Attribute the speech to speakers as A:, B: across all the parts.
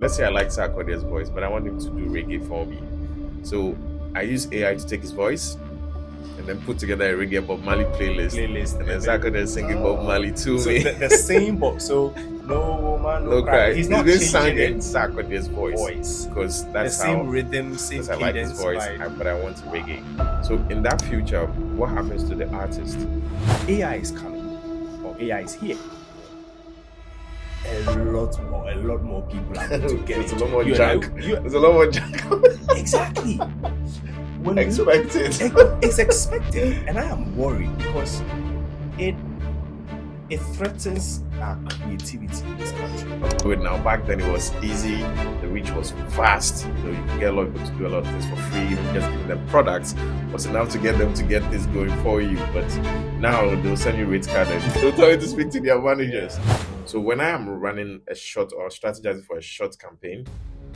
A: let's say I like Sarkodie's voice, but I want him to do reggae for me. So I use AI to take his voice and then put together a reggae Bob Marley playlist. And then Sarkodie singing Bob Marley to
B: So
A: me.
B: the same Bob. So no woman, no cry. He's not
A: This sang
B: changing
A: in
B: it.
A: Sarkodie's voice because
B: The
A: that's
B: same
A: how
B: rhythm, same
A: because I like his
B: cadence.
A: voice, but I want reggae. So in that future, what happens to the artist?
B: AI is coming, or AI is here. A lot more people are going to get
A: There's
B: it.
A: a lot more junk. There's a lot more junk.
B: Exactly. When
A: Expected.
B: It's expected, and I am worried because it threatens our creativity in this country.
A: Now, back then it was easy, the reach was fast, you could get a lot of people to do a lot of things for free, even just giving them products was enough to get them to get this going for you. But now they'll send you rate card and they'll tell you to speak to their managers. So when I am running a short or strategizing for a short campaign,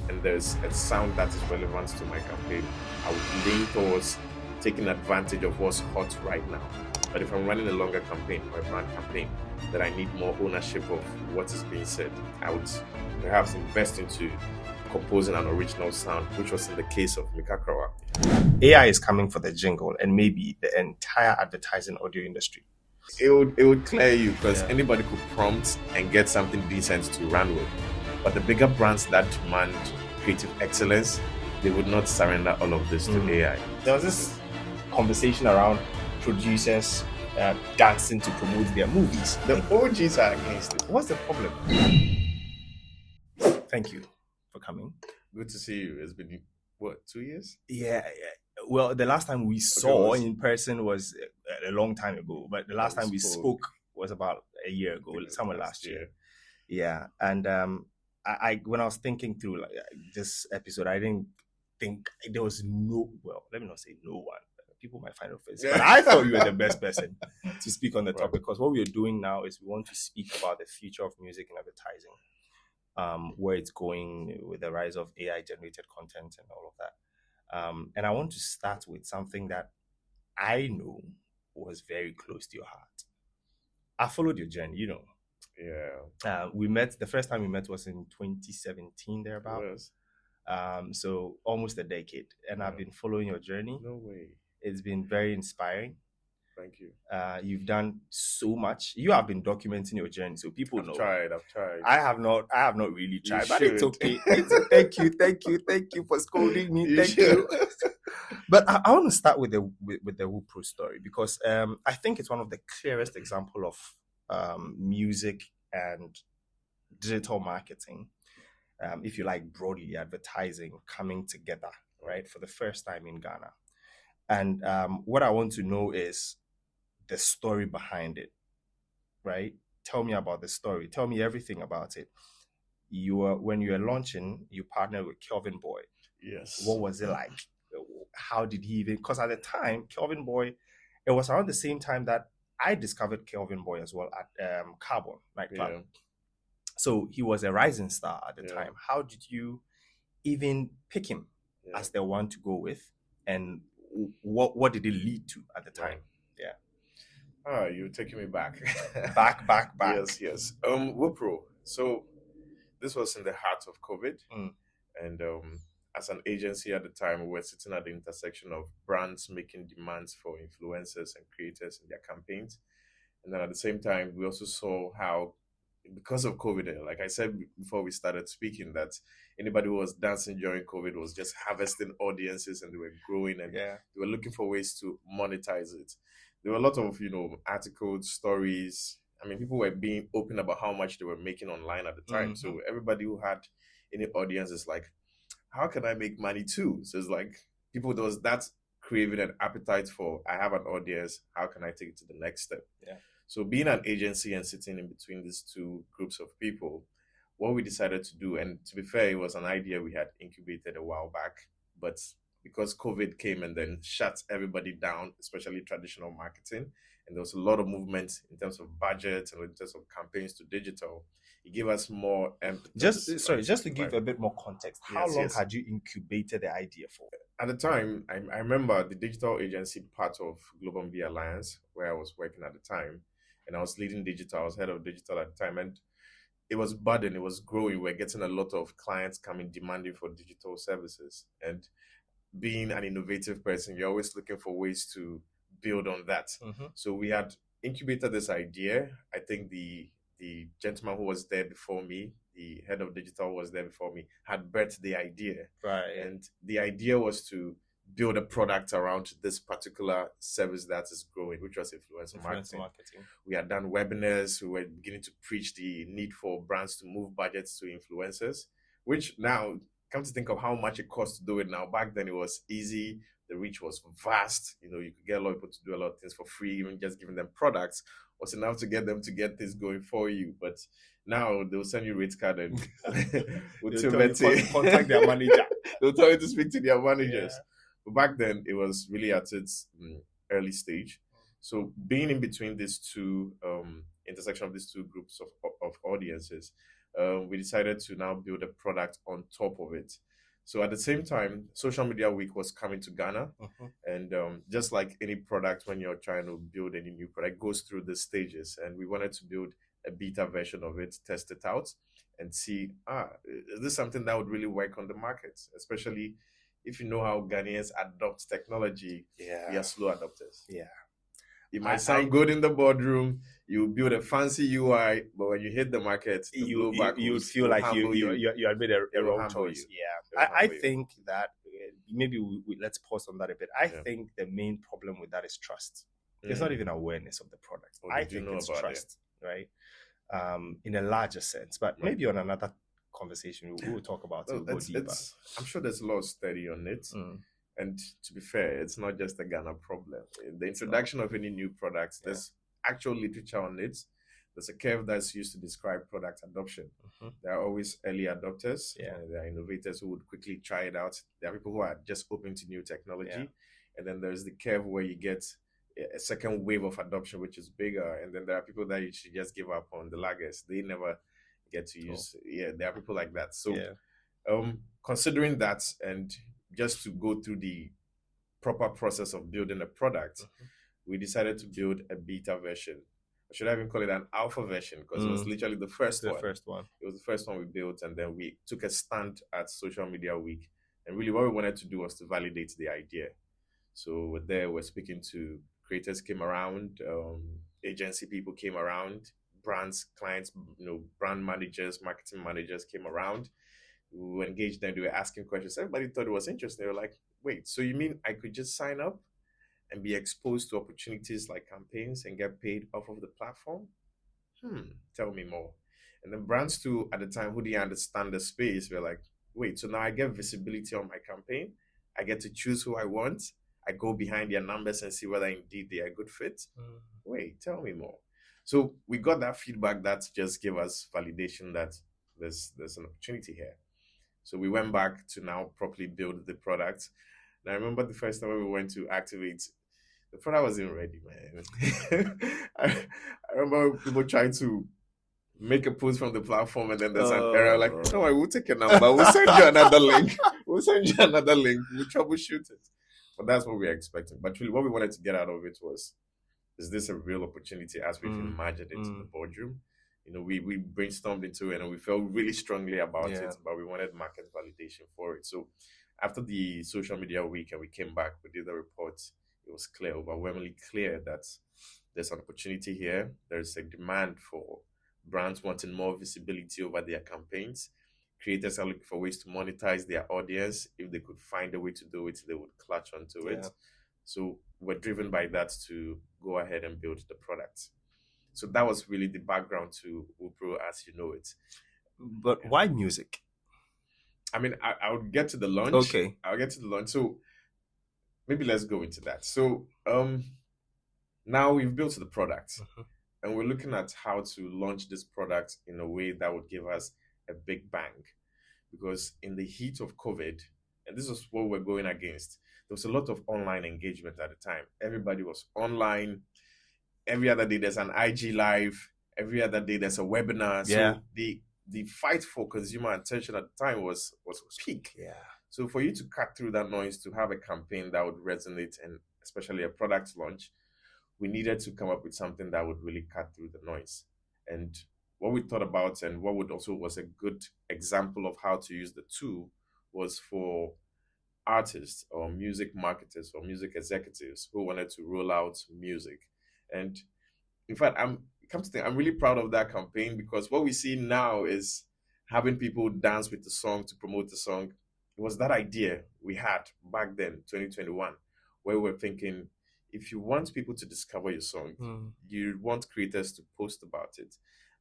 A: and there's a sound that is relevant to my campaign, I would lean towards taking advantage of what's hot right now. But if I'm running a longer campaign or a brand campaign that I need more ownership of what is being said, I would perhaps invest into composing an original sound, which was in the case of Mikakrawa.
B: AI is coming for the jingle and maybe the entire advertising audio industry.
A: It would clear you because anybody could prompt and get something decent to run with. But the bigger brands that demand creative excellence, they would not surrender all of this to AI.
B: There was this conversation around producers dancing to promote their movies.
A: The OGs are against it.
B: What's the problem? Thank you for coming.
A: Good to see you. It's been, 2 years?
B: Yeah. Well, the last time we saw in person was a long time ago, but the last time we spoke was about a year ago, somewhere last year. Yeah. And I when I was thinking through this episode, I didn't think there was let me not say no one. People might find it offensive, but I thought you were the best person to speak on the topic because what we are doing now is we want to speak about the future of music and advertising, where it's going with the rise of AI-generated content and all of that. And I want to start with something that I know was very close to your heart. I followed your journey,
A: Yeah.
B: We met, the first time we met was in 2017, thereabouts. So almost a decade. And I've been following your journey.
A: No way.
B: It's been very inspiring.
A: Thank you.
B: You've done so much. You have been documenting your journey, so people know.
A: I've tried.
B: I have not really tried, but
A: should.
B: it's okay. Thank you for scolding me. Thank you. But I want to start with the Whoopro story because I think it's one of the clearest example of music and digital marketing, if you like, broadly advertising coming together, right, for the first time in Ghana. And what I want to know is the story behind it, right? Tell me about the story. Tell me everything about it. When you were launching, you partnered with Kelvyn Boy.
A: Yes.
B: What was it like? How did he even? Because at the time, Kelvyn Boy, it was around the same time that I discovered Kelvyn Boy as well at Carbon nightclub. Yeah. So he was a rising star at the time. How did you even pick him as the one to go with? And what did it lead to at the time? Yeah.
A: Oh, you're taking me back.
B: back.
A: Yes. Whoopro. So this was in the heart of COVID. And as an agency at the time, we were sitting at the intersection of brands making demands for influencers and creators in their campaigns. And then at the same time, we also saw how, because of COVID, like I said before we started speaking, that anybody who was dancing during COVID was just harvesting audiences and they were growing and they were looking for ways to monetize it. There were a lot of, articles, stories. I mean, people were being open about how much they were making online at the time. Mm-hmm. So everybody who had any audience is like, how can I make money too? So it's like people, there was that craving and appetite for, I have an audience, how can I take it to the next step?
B: Yeah.
A: So being an agency and sitting in between these two groups of people, what we decided to do, and to be fair, it was an idea we had incubated a while back, but because COVID came and then shut everybody down, especially traditional marketing, and there was a lot of movement in terms of budget and in terms of campaigns to digital, it gave us more emphasis.
B: Just to give a bit more context, how long had you incubated the idea for?
A: At the time, I remember the digital agency part of Global Media Alliance, where I was working at the time, and I was leading digital. I was head of digital at the time, and it was budding, it was growing. We're getting a lot of clients coming demanding for digital services. And being an innovative person, you're always looking for ways to build on that. So we had incubated this idea. I think the gentleman who was there before me, the head of digital was there before me, had birthed the idea.
B: Right.
A: And the idea was to build a product around this particular service that is growing, which was influencer marketing. We had done webinars. We were beginning to preach the need for brands to move budgets to influencers, which now, come to think of how much it costs to do it now. Back then, it was easy. The reach was vast. You could get a lot of people to do a lot of things for free. Even just giving them products was enough to get them to get this going for you. But now they'll send you a rate card and
B: contact their manager.
A: They'll tell you to speak to their managers. Yeah. But back then, it was really at its early stage. So being in between these two, intersection of these two groups of audiences, we decided to now build a product on top of it. So at the same time, Social Media Week was coming to Ghana. And just like any product, when you're trying to build any new product, it goes through the stages. And we wanted to build a beta version of it, test it out, and see, is this something that would really work on the market? Especially if you know how Ghanaians adopt technology, we are slow adopters.
B: Yeah.
A: It might sound good in the boardroom. You build a fancy UI, but when you hit the market,
B: you feel like you have made a wrong choice. Yeah, I think that maybe let's pause on that a bit. I think the main problem with that is trust. It's not even awareness of the product. I think it's trust, right? In a larger sense, but maybe on another conversation we'll talk about it. We'll go deeper.
A: I'm sure there's a lot of study on it. And to be fair, it's not just a Ghana problem. The introduction of any new products, there's actual literature on it. There's a curve that's used to describe product adoption. There are always early adopters. There are innovators who would quickly try it out. There are people who are just open to new technology. And then there's the curve where you get a second wave of adoption, which is bigger. And then there are people that you should just give up on, the laggers. They never get to use. There are people like that. So considering that, and just to go through the proper process of building a product, we decided to build a beta version. I should even call it an alpha version, because it was literally the first one. It was the first one we built, and then we took a stand at Social Media Week. And really what we wanted to do was to validate the idea. So we're speaking to creators came around, agency people came around, brands, clients, brand managers, marketing managers came around. We engaged them. They were asking questions. Everybody thought it was interesting. They were like, wait, so you mean I could just sign up and be exposed to opportunities like campaigns and get paid off of the platform? Tell me more. And then brands too, at the time, who didn't understand the space, were like, wait, so now I get visibility on my campaign. I get to choose who I want. I go behind their numbers and see whether indeed they are a good fit. Wait, tell me more. So we got that feedback that just gave us validation that there's an opportunity here. So we went back to now properly build the product. And I remember the first time we went to activate, the product wasn't ready, man. I remember people trying to make a post from the platform, and then there's an error. Like, no, we'll take your number. We'll send you another link. We'll troubleshoot it. But that's what we were expecting. But really, what we wanted to get out of it was, is this a real opportunity as we've imagined it in the boardroom? We brainstormed into it and we felt really strongly about it, but we wanted market validation for it. So after the Social Media Week and we came back, we did the report. It was clear, overwhelmingly clear, that there's an opportunity here. There's a demand for brands wanting more visibility over their campaigns. Creators are looking for ways to monetize their audience. If they could find a way to do it, they would clutch onto it. So we're driven by that to go ahead and build the product. So that was really the background to Whoopro as you know it.
B: But why music?
A: I mean, I'll get to the launch.
B: Okay.
A: I'll get to the launch. So maybe let's go into that. So now we've built the product and we're looking at how to launch this product in a way that would give us a big bang. Because in the heat of COVID, and this is what we're going against, there was a lot of online engagement at the time. Everybody was online. Every other day there's an IG live. Every other day there's a webinar. So the fight for consumer attention at the time was peak. So for you to cut through that noise, to have a campaign that would resonate, and especially a product launch, we needed to come up with something that would really cut through the noise. And what we thought about and what would also was a good example of how to use the tool was for artists or music marketers or music executives who wanted to roll out music. And in fact, I'm really proud of that campaign, because what we see now is having people dance with the song to promote the song. It was that idea we had back then, 2021, where we're thinking, if you want people to discover your song, you want creators to post about it.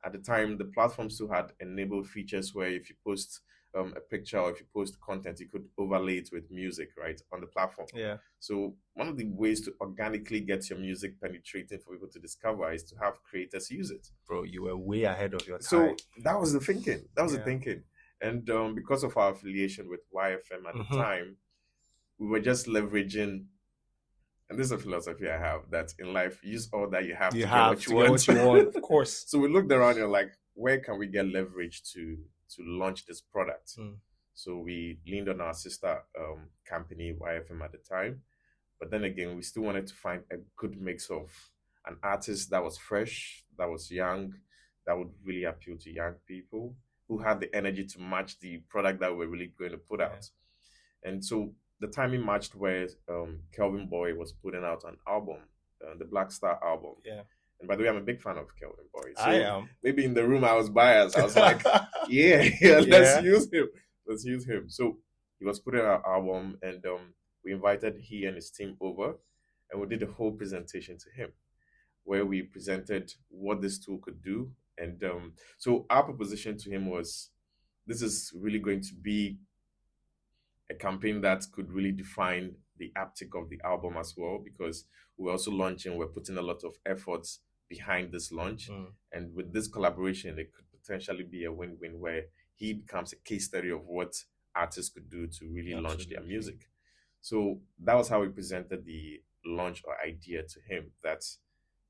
A: At the time, the platforms still had enabled features where if you post a picture or if you post content, you could overlay it with music, right, on the platform.
B: Yeah.
A: So one of the ways to organically get your music penetrating for people to discover is to have creators use it.
B: Bro, you were way ahead of your time.
A: So that was the thinking. The thinking. And because of our affiliation with YFM at the time, we were just leveraging. And this is a philosophy I have, that in life, use all that you have to get what you want.
B: Of course.
A: So we looked around and like, where can we get leverage to launch this product? So we leaned on our sister company, YFM at the time. But then again, we still wanted to find a good mix of an artist that was fresh, that was young, that would really appeal to young people, who had the energy to match the product that we're really going to put out. And so the timing matched where Kelvyn Boy was putting out an album, the Black Star album.
B: Yeah.
A: And by the way, I'm a big fan of Kelvyn Boy. So
B: I am.
A: Maybe in the room I was biased. I was like, let's use him. Let's use him. So he was putting out an album, and we invited he and his team over, and we did a whole presentation to him, where we presented what this tool could do. And so our proposition to him was, this is really going to be a campaign that could really define the haptic of the album as well, because we're also launching, we're putting a lot of efforts behind this launch. And with this collaboration, it could potentially be a win-win, where he becomes a case study of what artists could do to really launch their music. So that was how we presented the launch or idea to him, that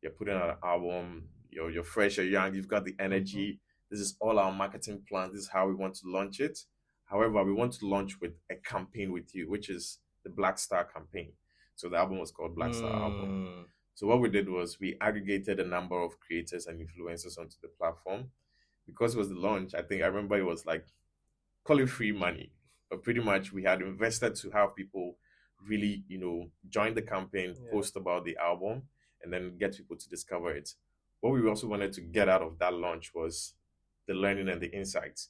A: you're putting out an album, you're fresh, you're young, you've got the energy. This is all our marketing plan. This is how we want to launch it. However, we want to launch with a campaign with you, which is the Black Star campaign. So the album was called Black Star Album. So what we did was we aggregated a number of creators and influencers onto the platform. Because it was the launch, I remember it was like, call it free money. But pretty much we had invested to have people really, join the campaign, post about the album, and then get people to discover it. What we also wanted to get out of that launch was the learning and the insights,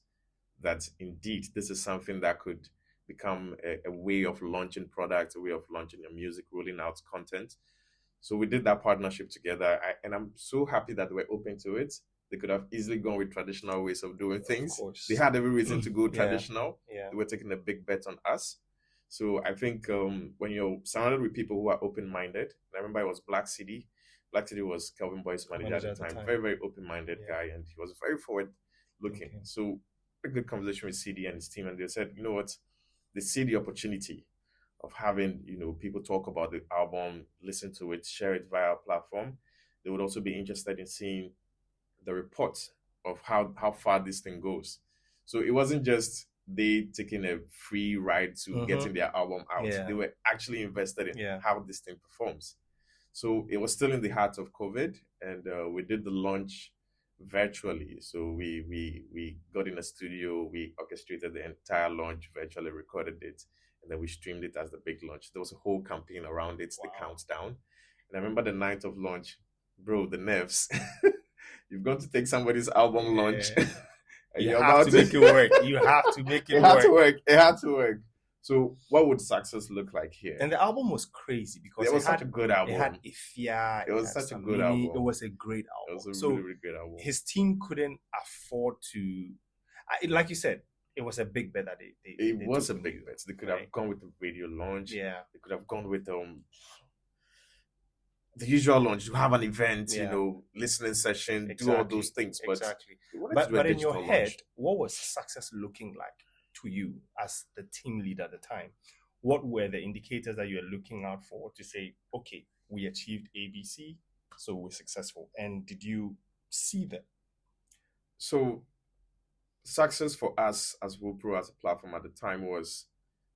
A: that indeed this is something that could become a way of launching products, a way of launching your music, rolling out content. So we did that partnership together, and I'm so happy that they were open to it. They could have easily gone with traditional ways of doing things.
B: Of course.
A: They had every reason to go traditional.
B: Yeah.
A: They were taking a big bet on us. So I think when you're surrounded with people who are open-minded, I remember it was Black City. Black City was Kelvyn Boy's manager at the time. Very, very open-minded guy, and he was very forward-looking. Okay. So a good conversation with CD and his team, and they said, you know what, they see the opportunity of having, people talk about the album, listen to it, share it via our platform. They would also be interested in seeing the reports of how far this thing goes. So it wasn't just they taking a free ride to getting their album out. They were actually invested in how this thing performs. So it was still in the heart of COVID, and we did the launch virtually. So we got in a studio, we orchestrated the entire launch, virtually recorded it, and then we streamed it as the big launch. There was a whole campaign around it, the countdown. And I remember the night of launch, bro, the nerves. You've got to take somebody's album launch. And
B: you have to make it work. You have to make it work.
A: It had to work. So what would success look like here?
B: And the album was crazy because
A: it was such a good album.
B: It had Ifya.
A: It was such a good album.
B: It was a great album.
A: It was a really, really great album.
B: His team couldn't afford to, like you said, it was a big bet that they
A: It was a big bet. They could have gone with the radio launch.
B: Yeah.
A: They could have gone with the usual launch. You have an event, listening session, do all those things.
B: But in your head, what was success looking like to you as the team leader at the time? What were the indicators that you were looking out for to say, okay, we achieved ABC, so we're successful? And did you see that?
A: So success for us as Whoopro, as a platform at the time, was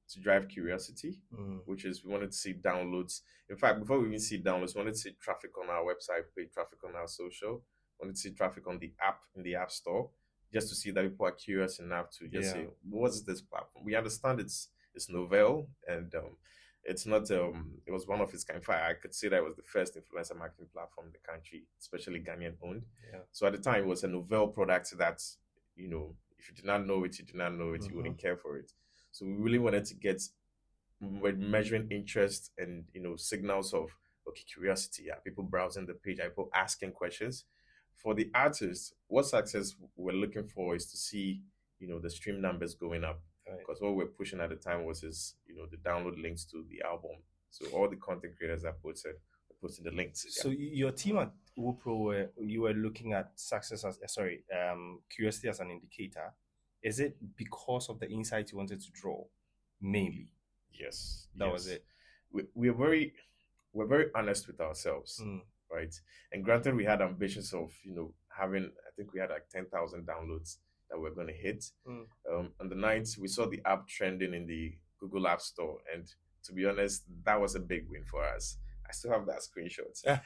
A: to drive curiosity, which is we wanted to see downloads. In fact, before we even see downloads, we wanted to see traffic on our website, paid traffic on our social. wanted to see traffic on the app in the app store, just to see that people are curious enough to just say, what's this platform? We understand it's novel, and it's not it was one of its kind. In fact, I could say that it was the first influencer marketing platform in the country, especially Ghanaian owned. So at the time, it was a novel product that, you know, if you did not know it, you did not know it, you wouldn't care for it. So we really wanted to get measuring interest and, you know, signals of, okay, curiosity. Are people browsing the page? Are people asking questions? For the artists, what success we're looking for is to see, you know, the stream numbers going up. Because what we're pushing at the time was, you know, the download links to the album. So all the content creators that posted the links.
B: So your team at Whoopro, you were looking at success as curiosity as an indicator. Is it because of the insight you wanted to draw, mainly?
A: Yes,
B: that was it.
A: We're very honest with ourselves, right? And granted, we had ambitions of, you know, having, I think we had like 10,000 downloads that we're going to hit. On the night, we saw the app trending in the Google App Store, and to be honest, that was a big win for us. I still have that screenshot.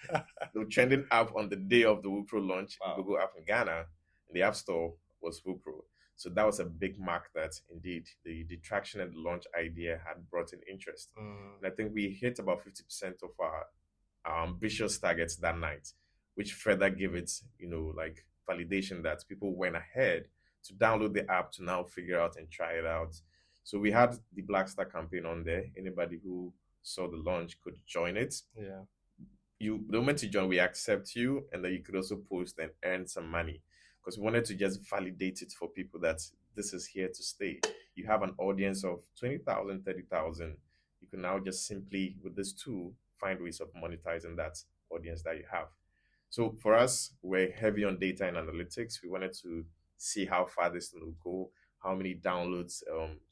A: The trending app on the day of the Whoopro launch, Google app in Ghana, in the App Store was Whoopro. So that was a big mark that indeed the traction and the launch idea had brought in interest. And I think we hit about 50% of our ambitious targets that night, which further gave it, you know, like validation that people went ahead to download the app to now figure out and try it out. So we had the Black Star campaign on there. Anybody who saw the launch could join it. The moment you join, we accept you, and then you could also post and earn some money, because we wanted to just validate it for people that this is here to stay. You have an audience of 20,000, 30,000. You can now just simply, with this tool, find ways of monetizing that audience that you have. So for us, we're heavy on data and analytics. We wanted to see how far this will go, how many downloads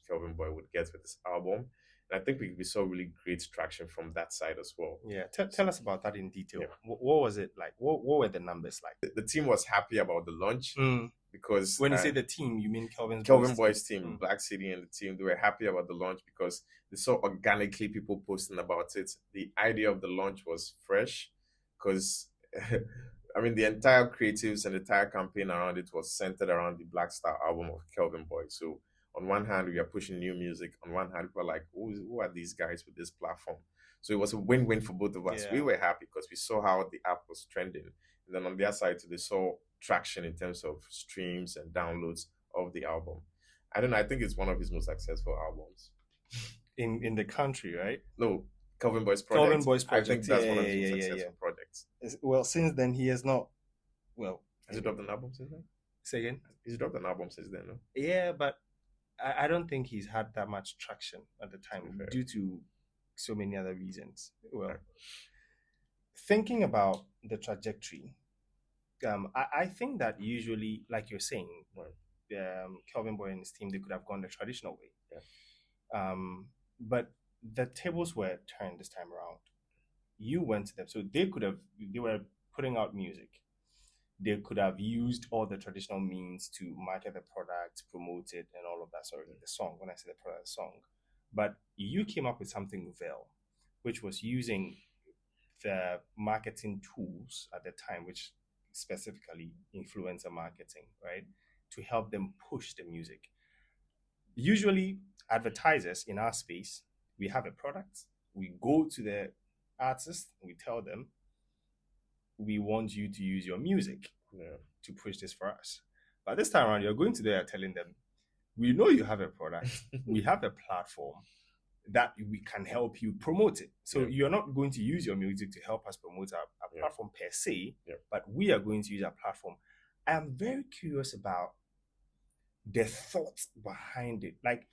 A: Kelvyn Boy would get with this album. And I think we saw really great traction from that side as well.
B: Yeah, tell us about that in detail. What was it like? What were the numbers like?
A: The team was happy about the launch because...
B: When you say the team, you mean Kelvyn
A: Boy's team, Black City and the team. They were happy about the launch because they saw organically people posting about it. The idea of the launch was fresh because... I mean, the entire creatives and the entire campaign around it was centered around the Black Star album of Kelvyn Boy. So on one hand, we are pushing new music. On one hand, people are like, who are these guys with this platform? So it was a win-win for both of us. We were happy because we saw how the app was trending. And then on the other side, they saw traction in terms of streams and downloads of the album. I don't know. I think it's one of his most successful albums.
B: In the country, right?
A: No. Kelvyn Boy's project.
B: Kelvyn Boy's project.
A: I think that's one of his most successful projects.
B: Well, since then, he has not... Well...
A: Has he dropped an album since then?
B: Say again?
A: He's dropped an album since then, no?
B: Yeah, but I don't think he's had that much traction at the time due to so many other reasons. Well, thinking about the trajectory, I think that usually, like you're saying, Kelvyn Boy and his team, they could have gone the traditional way. But the tables were turned this time around. You went to them, so they were putting out music. They could have used all the traditional means to market the product, promote it, and all of that. Sorry, the song, when I say the product, the song. But you came up with something novel, which was using the marketing tools at the time, which specifically influencer marketing, right? To help them push the music. Usually, advertisers in our space, we have a product, we go to the artist, we tell them, we want you to use your music to push this for us. But this time around, you're going to there telling them, we know you have a product, we have a platform that we can help you promote it. So you're not going to use your music to help us promote our platform per se, but we are going to use our platform. I am very curious about the thoughts behind it, like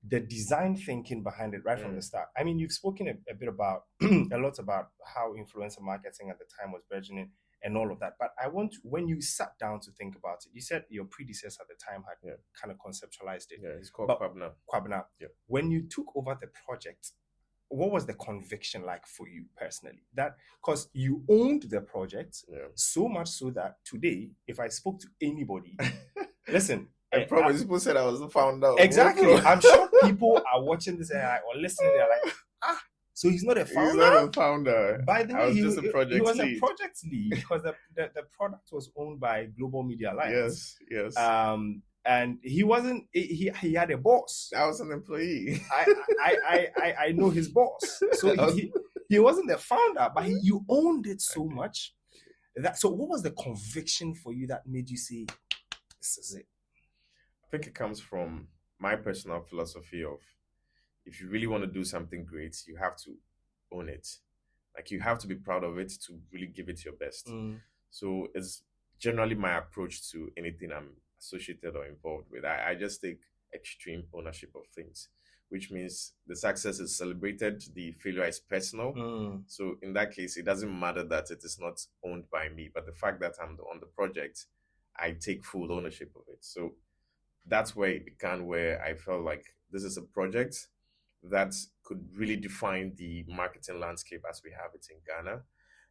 B: the design thinking behind it right from the start. I mean, you've spoken a bit about, a lot about how influencer marketing at the time was burgeoning and all of that. But I want, when you sat down to think about it, you said your predecessor at the time had kind of conceptualized it.
A: Yeah, it's called
B: Kwabena. Yeah. When you took over the project, what was the conviction like for you personally? That, because you owned the project so much so that today, if I spoke to anybody, listen,
A: I probably people said I was the founder.
B: Exactly. I'm sure people are watching this or listening. They're like, So he's not a founder.
A: He's not a founder.
B: By the way,
A: he was a project
B: lead because the product was owned by Global Media Alliance.
A: Yes.
B: And he wasn't. He had a boss.
A: I was an employee.
B: I know his boss. So he wasn't the founder, but you owned it so much. So what was the conviction for you that made you say, this is it?
A: I think it comes from my personal philosophy of, if you really want to do something great, you have to own it. Like, you have to be proud of it to really give it your best. So it's generally my approach to anything I'm associated or involved with. I just take extreme ownership of things, which means the success is celebrated, the failure is personal. So in that case, it doesn't matter that it is not owned by me, but the fact that I'm on the project, I take full ownership of it. So that's where it began, where I felt like this is a project that could really define the marketing landscape as we have it in Ghana.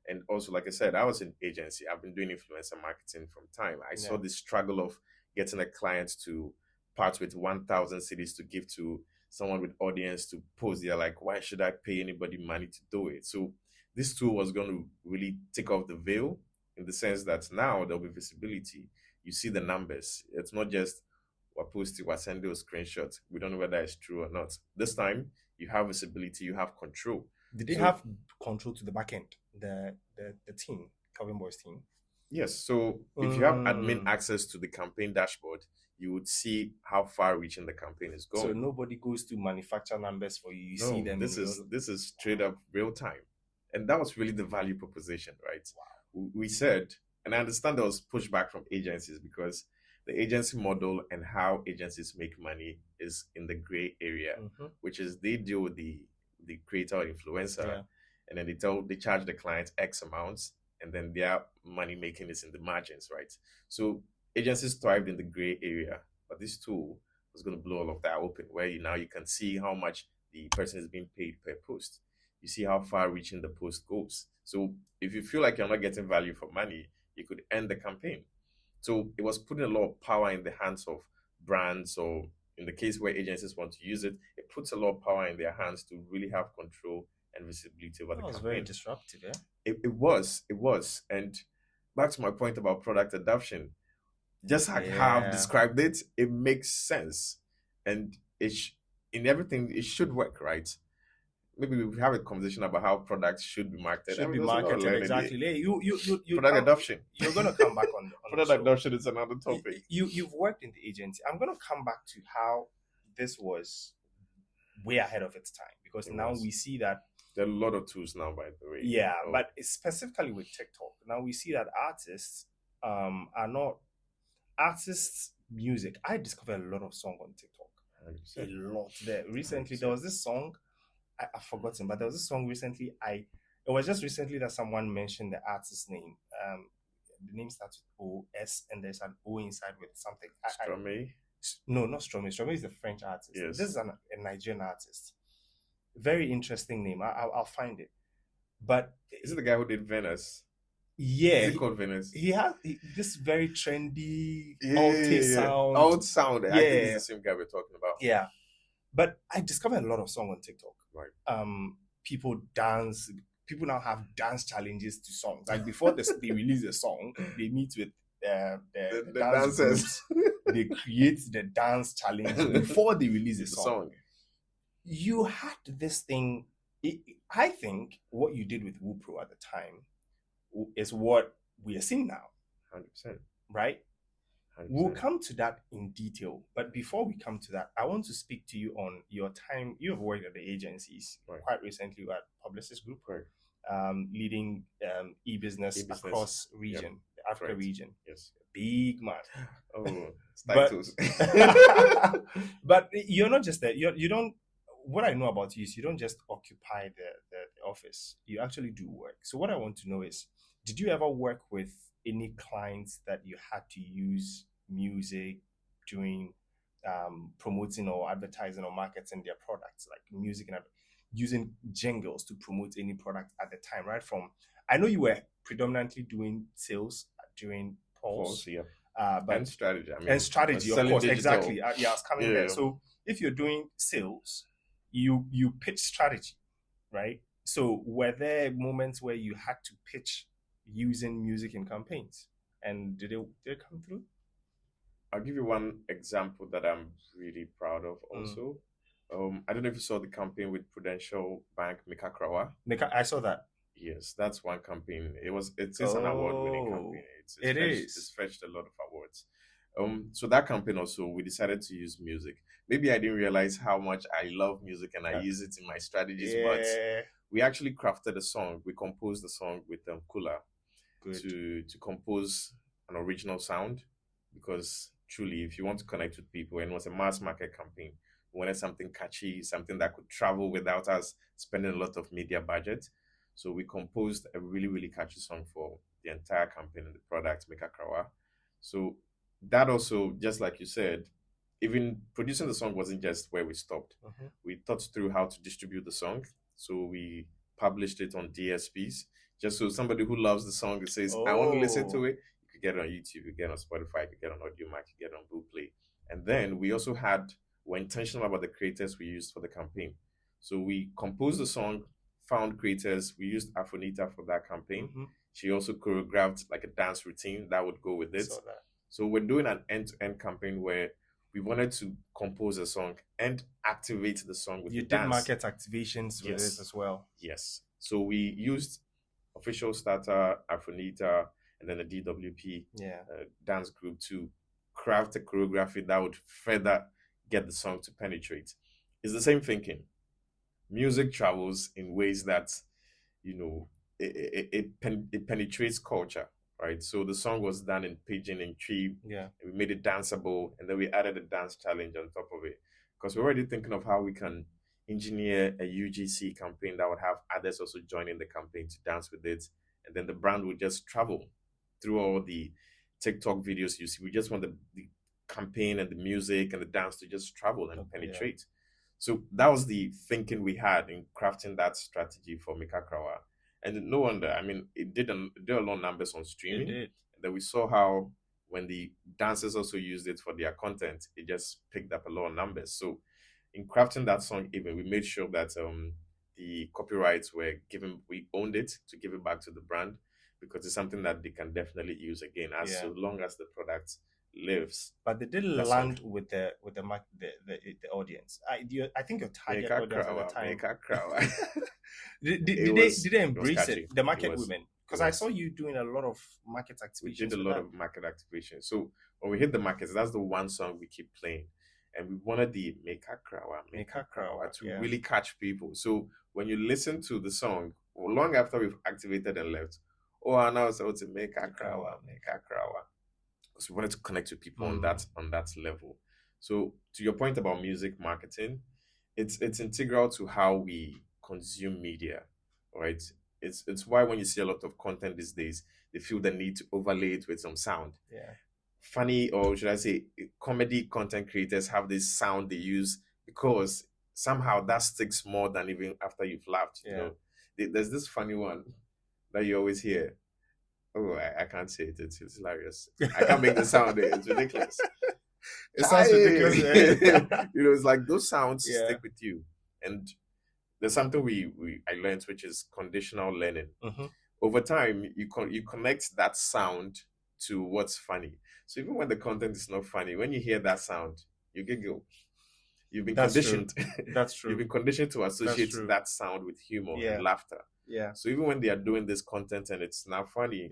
A: And also, like I said, I was in agency. I've been doing influencer marketing from time. I saw the struggle of getting a client to part with 1,000 cedis to give to someone with audience to post. They're like, why should I pay anybody money to do it? So this tool was going to really take off the veil, in the sense that now there'll be visibility. You see the numbers. It's not just we're posting, we're sending those screenshots. We don't know whether it's true or not. This time, you have visibility, you have control.
B: Did they have control to the back end, the team, Kelvyn Boy's team?
A: Yes. So if you have admin access to the campaign dashboard, you would see how far reaching the campaign is going.
B: So nobody goes to manufacture numbers for you. You see them.
A: This is straight up real time. And that was really the value proposition, right? Wow. We said, and I understand there was pushback from agencies, because the agency model and how agencies make money is in the gray area, which is they deal with the creator or influencer, and then they charge the client X amounts, and then their money making is in the margins, right? So agencies thrived in the gray area, but this tool was going to blow all of that open, where you can see how much the person is being paid per post. You see how far reaching the post goes. So if you feel like you're not getting value for money, you could end the campaign. So it was putting a lot of power in the hands of brands, or in the case where agencies want to use it, it puts a lot of power in their hands to really have control and visibility over the campaign.
B: That was very disruptive, yeah?
A: It was. And back to my point about product adoption, just like how I've described it, it makes sense. And in everything, it should work, right? Maybe we have a conversation about how products should be marketed.
B: Exactly. You
A: product adoption.
B: You're going to come back on
A: product adoption is another topic.
B: You've worked in the agency. I'm going to come back to how this was way ahead of its time, because now we see that
A: there are a lot of tools now, by the way.
B: Yeah, but specifically with TikTok, now we see that artists are not music. I discovered a lot of songs on TikTok. 100%. A lot there. Recently, 100%. There was this song. I've forgotten, but there was a song recently. It was just recently that someone mentioned the artist's name. The name starts with O-S, and there's an O inside with something.
A: Stromae?
B: No, not Stromae. Stromae is the French artist.
A: Yes.
B: This is a Nigerian artist. Very interesting name. I'll find it. But
A: is it the guy who did Venice?
B: Yeah.
A: Is it called Venice?
B: He has this very trendy sound.
A: Alt sound.
B: Yeah.
A: I think it's the same guy we're talking about.
B: Yeah. But I discovered a lot of songs on TikTok.
A: Right.
B: People dance. People now have dance challenges to songs. Like before they release a song, they meet with the dancers. They create the dance challenge before they release a song. You had this thing. I think what you did with Whoopro at the time is what we are seeing now.
A: 100%.
B: Right?
A: 100%.
B: We'll come to that in detail. But before we come to that, I want to speak to you on your time. You have worked at the agencies quite recently at Publicis Groupe, leading e-business across region, the Africa region.
A: Yes.
B: Big man.
A: Oh, titles.
B: But you're not just that. You don't. What I know about you is you don't just occupy the office. You actually do work. So what I want to know is, did you ever work with any clients that you had to use music during promoting or advertising or marketing their products, like music and using jingles to promote any product at the time, right? I know you were predominantly doing sales during Pulse.
A: Yeah.
B: But
A: and strategy.
B: And strategy, of course,
A: digital.
B: Exactly. I was coming there. So if you're doing sales, you pitch strategy. right? So were there moments where you had to pitch using music in campaigns, and did it come through?
A: I'll give you one example that I'm really proud of also. I don't know if you saw the campaign with Prudential Bank, Mikakrawa.
B: I saw that.
A: Yes, that's one campaign. It's an award-winning campaign. It's fetched a lot of awards. So that campaign also, we decided to use music. Maybe I didn't realize how much I love music and I use it in my strategies, but we actually crafted a song. We composed the song with Kula to compose an original sound, because truly, if you want to connect with people, and it was a mass market campaign, we wanted something catchy, something that could travel without us spending a lot of media budget. So we composed a really, really catchy song for the entire campaign and the product, Mikakrawa. So that also, just like you said, even producing the song wasn't just where we stopped. We thought through how to distribute the song. So we published it on DSPs, just so somebody who loves the song that says, I want to listen to it, you could get it on YouTube, you get it on Spotify, you could get it on Audiomack, you get it on Boomplay. And then we also were intentional about the creators we used for the campaign. So we composed the song, found creators. We used Afonita for that campaign. She also choreographed like a dance routine that would go with it. So we're doing an end-to-end campaign where we wanted to compose a song and activate the song with the dance. You did
B: market activations with it as well.
A: Yes. So we used Official Starter, Afonita, and then the DWP dance group to craft a choreography that would further get the song to penetrate. It's the same thinking. Music travels in ways that, it penetrates culture, right? So the song was done in Pidgin and Tree. And we made it danceable, and then we added a dance challenge on top of it, because we're already thinking of how we can engineer a UGC campaign that would have others also joining the campaign to dance with it, and then the brand would just travel through all the TikTok videos you see. We just want the campaign and the music and the dance to just travel and penetrate. So that was the thinking we had in crafting that strategy for Mikakrawa. And no wonder, I mean, it did a lot of numbers on streaming.
B: It did.
A: And then we saw how when the dancers also used it for their content, it just picked up a lot of numbers. So in crafting that song, even we made sure that the copyrights were given, we owned it to give it back to the brand, because it's something that they can definitely use again so long as the product lives.
B: But they did land with the audience. I think your target audience at the time. Did they embrace it? The market women. Because I saw you doing a lot of market activations.
A: We did a lot of market activation. So when we hit the markets, that's the one song we keep playing. And we wanted the Mikakrawa to really catch people. So when you listen to the song, long after we've activated and left, I now it's Mikakrawa. Because we wanted to connect with people on that level. So to your point about music marketing, it's integral to how we consume media, right? It's why when you see a lot of content these days, they feel the need to overlay it with some sound. Funny, or should I say, comedy content creators have this sound they use because somehow that sticks more than even after you've laughed. You know, there's this funny one that you always hear. I can't say it. It's hilarious. I can't make the sound. It's ridiculous. It sounds ridiculous. It's like those sounds stick with you. And there's something I learned, which is conditional learning. Over time, you connect that sound to what's funny. So even when the content is not funny, when you hear that sound, you giggle. You've been conditioned.
B: That's true.
A: You've been conditioned to associate that sound with humor and laughter. So even when they are doing this content and it's not funny,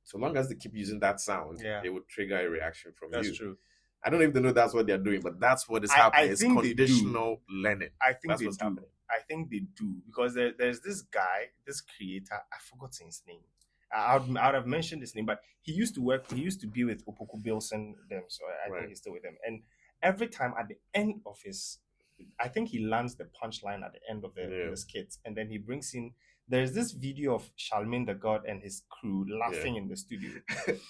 A: so long as they keep using that sound, they would trigger a reaction from you.
B: That's true.
A: I don't know if they know that's what they're doing, but that's what is happening. It's conditional learning.
B: I think they do. I think they do, because there's this guy, this creator. I forgot his name. I would have mentioned his name, but he used to be with Abeiku Dadson, so I think he's still with them. And every time at the end of I think he lands the punchline at the end of the skit, and then he brings in. There's this video of Charlemagne the God and his crew laughing in the studio,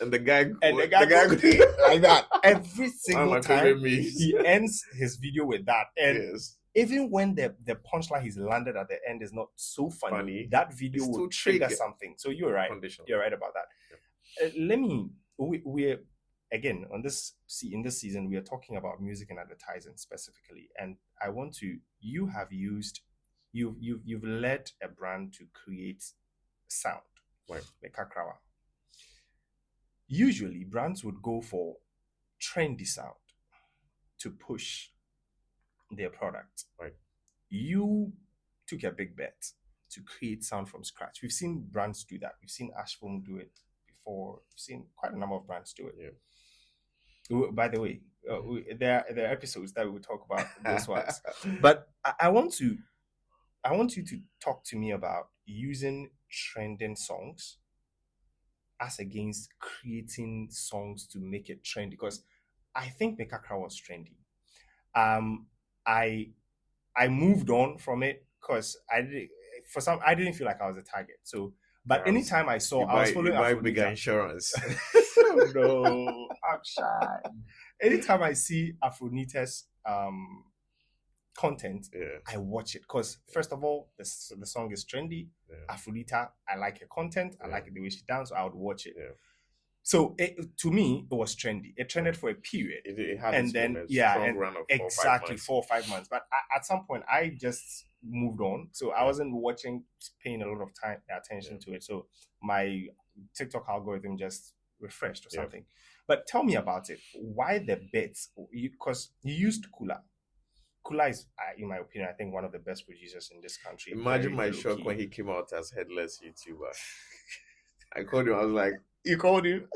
A: and the guy
B: like that every single time. He ends his video with that, and even when the punchline he's landed at the end is not so funny, that video will trigger something. So you're right. You're right about that. We're again in this season we are talking about music and advertising specifically, and you have used you've led a brand to create sound,
A: right?
B: Mikakrawa. Usually, brands would go for trendy sound to push their product.
A: Right.
B: You took a big bet to create sound from scratch. We've seen brands do that. We've seen Ashford do it before. We've seen quite a number of brands do it.
A: Yeah.
B: By the way, there are episodes that we will talk about those ones. But I want you to talk to me about using trending songs as against creating songs to make it trendy, because I think Mikakrawa was trendy. I moved on from it because I didn't feel like I was a target. So, but anytime I saw, I was following
A: Aphrodita. Bigger insurance.
B: Oh, no, I'm shy. Anytime I see Aphrodita's content, I watch it because first of all, the song is trendy. Aphrodita, I like her content. I like the way she dances. So I would watch it. So to me, it was trendy. It trended for a period.
A: It had
B: and then
A: strong run of
B: 4 or 5 months. But at some point, I just moved on. So I wasn't paying a lot of attention to it. So my TikTok algorithm just refreshed or something. But tell me about it. Why the bets? Because you used Kula. Kula is, in my opinion, I think one of the best producers in this country.
A: Imagine my shock when he came out as headless YouTuber. I called him. I was like, "You called him?"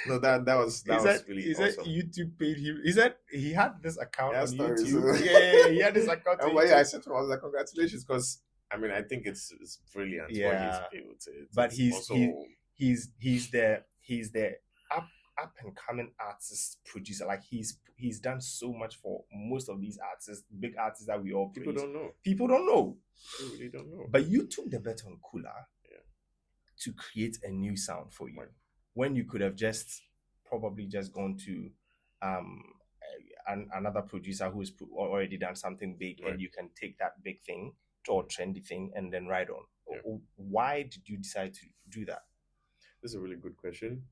A: No, that was really awesome.
B: Is that YouTube paid him? Is that he had this account on YouTube?
A: So.
B: Yeah, he had this account.
A: And I said to him, I was like, "Congratulations," because I mean, I think it's brilliant.
B: Yeah,
A: what he's built.
B: But he's the up and coming artist producer. Like he's done so much for most of these artists, big artists that we all praise.
A: People don't know.
B: People
A: really don't know.
B: But you took the bet on Kula to create a new sound for you, when you could have probably just gone to another producer who's already done something big, and you can take that big thing or trendy thing and then ride on. Why did you decide to do that?
A: This is a really good question.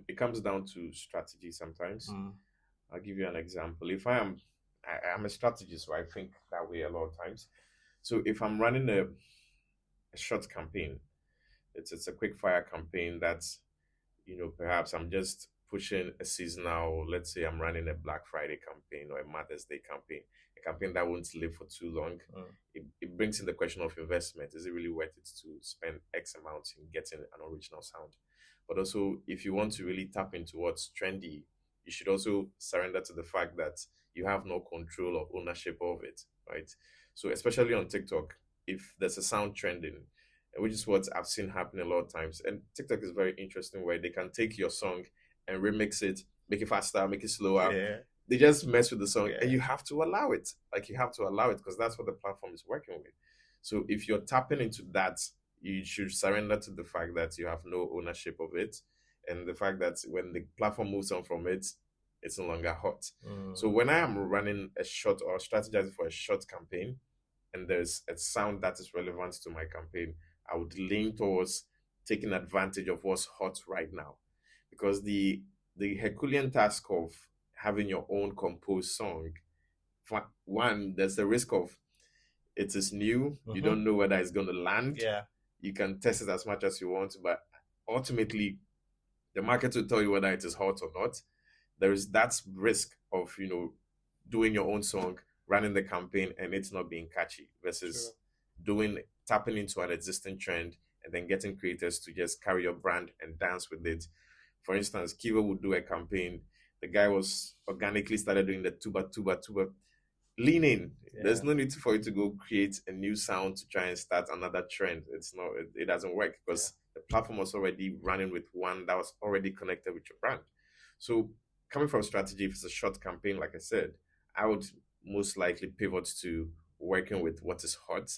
A: It comes down to strategy sometimes. I'll give you an example. If I'm a strategist, so I think that way a lot of times. So if I'm running a short campaign, it's a quick fire campaign that's, perhaps I'm just pushing a seasonal, let's say I'm running a Black Friday campaign or a Mother's Day campaign, a campaign that won't live for too long. It brings in the question of investment. Is it really worth it to spend X amount in getting an original sound? But also, if you want to really tap into what's trendy, you should also surrender to the fact that you have no control or ownership of it, right? So especially on TikTok, if there's a sound trending, which is what I've seen happen a lot of times, and TikTok is very interesting where they can take your song and remix it, make it faster, make it slower. They just mess with the song, and you have to allow it. Like, you have to allow it because that's what the platform is working with. So if you're tapping into that, you should surrender to the fact that you have no ownership of it, and the fact that when the platform moves on from it, it's no longer hot. So when I am running a short or strategizing for a short campaign, and there's a sound that is relevant to my campaign, I would lean towards taking advantage of what's hot right now. Because the Herculean task of having your own composed song, one, there's the risk of it is new. You don't know whether it's going to land. You can test it as much as you want, but ultimately, the market will tell you whether it is hot or not. There is that risk of, doing your own song, running the campaign, and it's not being catchy versus tapping into an existing trend and then getting creators to just carry your brand and dance with it. For instance, Kiva would do a campaign. The guy was organically started doing the tuba. Lean in. There's no need for you to go create a new sound to try and start another trend. It doesn't work because the platform was already running with one that was already connected with your brand. So coming from strategy, if it's a short campaign, like I said, I would most likely pivot to working with what is hot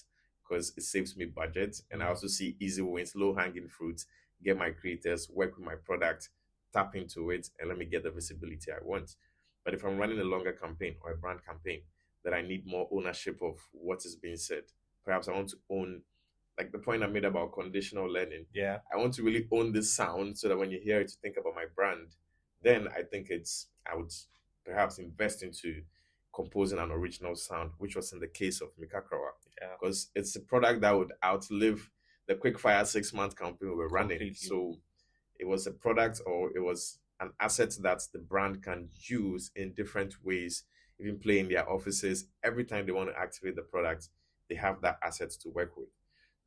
A: because it saves me budget. And I also see easy wins, low hanging fruits, get my creators, work with my product, tap into it, and let me get the visibility I want. But if I'm running a longer campaign or a brand campaign, that I need more ownership of what is being said. Perhaps I want to own, like the point I made about conditional learning. I want to really own this sound so that when you hear it, you think about my brand. Then I think I would perhaps invest into composing an original sound, which was in the case of Mikakrawa. because it's a product that would outlive the quickfire 6-month campaign we were running.
B: Completely.
A: So it was a product, or it was an asset that the brand can use in different ways, even play in their offices. Every time they want to activate the product, they have that asset to work with.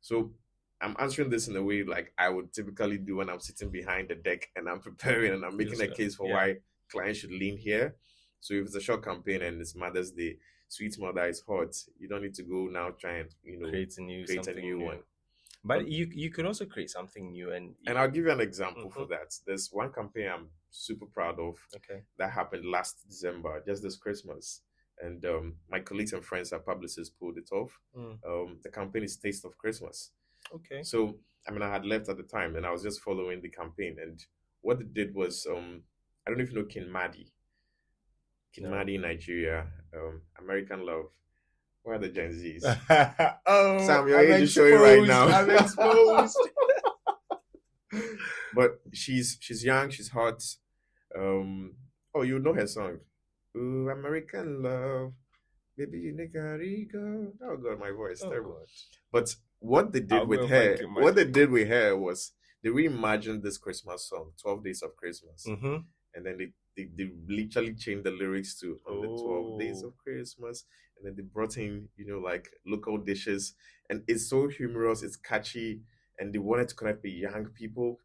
A: So I'm answering this in a way like I would typically do when I'm sitting behind the deck and I'm preparing and I'm making a case for why clients should lean here. So if it's a short campaign and it's Mother's Day, Sweet Mother is hot, you don't need to go now try and
B: create a new
A: one.
B: But you could also create something new. And
A: I'll give you an example for that. There's one campaign I'm super proud of that happened last December, just this Christmas. And my colleagues and friends at Publicis pulled it off. The campaign is Taste of Christmas.
B: Okay.
A: So, I mean, I had left at the time and I was just following the campaign. And what they did was, I don't know if you know Kinmadi. Kinmadi in Nigeria, American Love. Where are the Gen Zs? Sam, your age is showing right now.
B: I'm exposed.
A: But she's young, she's hot. Oh, you know her song. Ooh, American Love. Baby, you nigga, Rico. Oh God, my voice. Terrible. God. But what they did with her was they reimagined this Christmas song, 12 Days of Christmas. And then they literally changed the lyrics to on the 12 Days of Christmas. And then they brought in, like local dishes. And it's so humorous, it's catchy, and they wanted to connect with young people.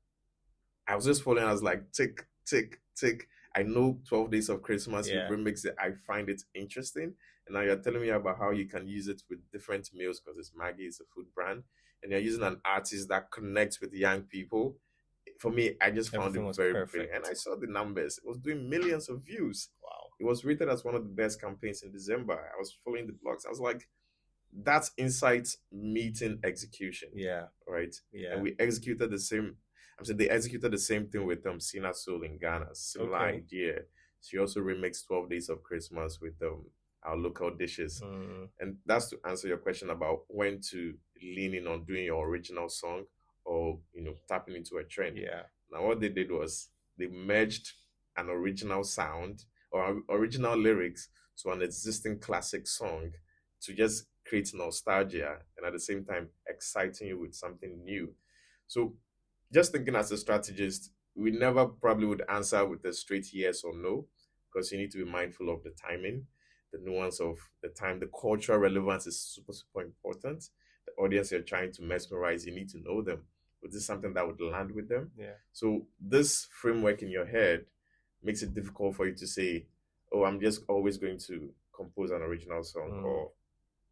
A: I was just following, I was like, tick, tick, tick. I know 12 Days of Christmas, you remix it. I find it interesting. And now you're telling me about how you can use it with different meals because it's Maggie, it's a food brand. And you're using an artist that connects with young people. For me, I just found it very brilliant. And I saw the numbers. It was doing millions of views.
B: Wow.
A: It was rated as one of the best campaigns in December. I was following the blogs. I was like, that's insights meeting execution.
B: Yeah.
A: Right?
B: Yeah.
A: And we executed the same. They executed the same thing with Sina Soul in Ghana. Similar idea. She also remixed 12 Days of Christmas with our local dishes. And that's to answer your question about when to lean in on doing your original song or, tapping into a trend.
B: Yeah.
A: Now, what they did was they merged an original sound or original lyrics to an existing classic song to just create nostalgia and at the same time exciting you with something new. So just thinking as a strategist, we never probably would answer with a straight yes or no, because you need to be mindful of the timing, the nuance of the time. The cultural relevance is super, super important. The audience you're trying to mesmerize, you need to know them. Was this something that would land with them?
B: Yeah.
A: So this framework in your head makes it difficult for you to say, oh, I'm just always going to compose an original song or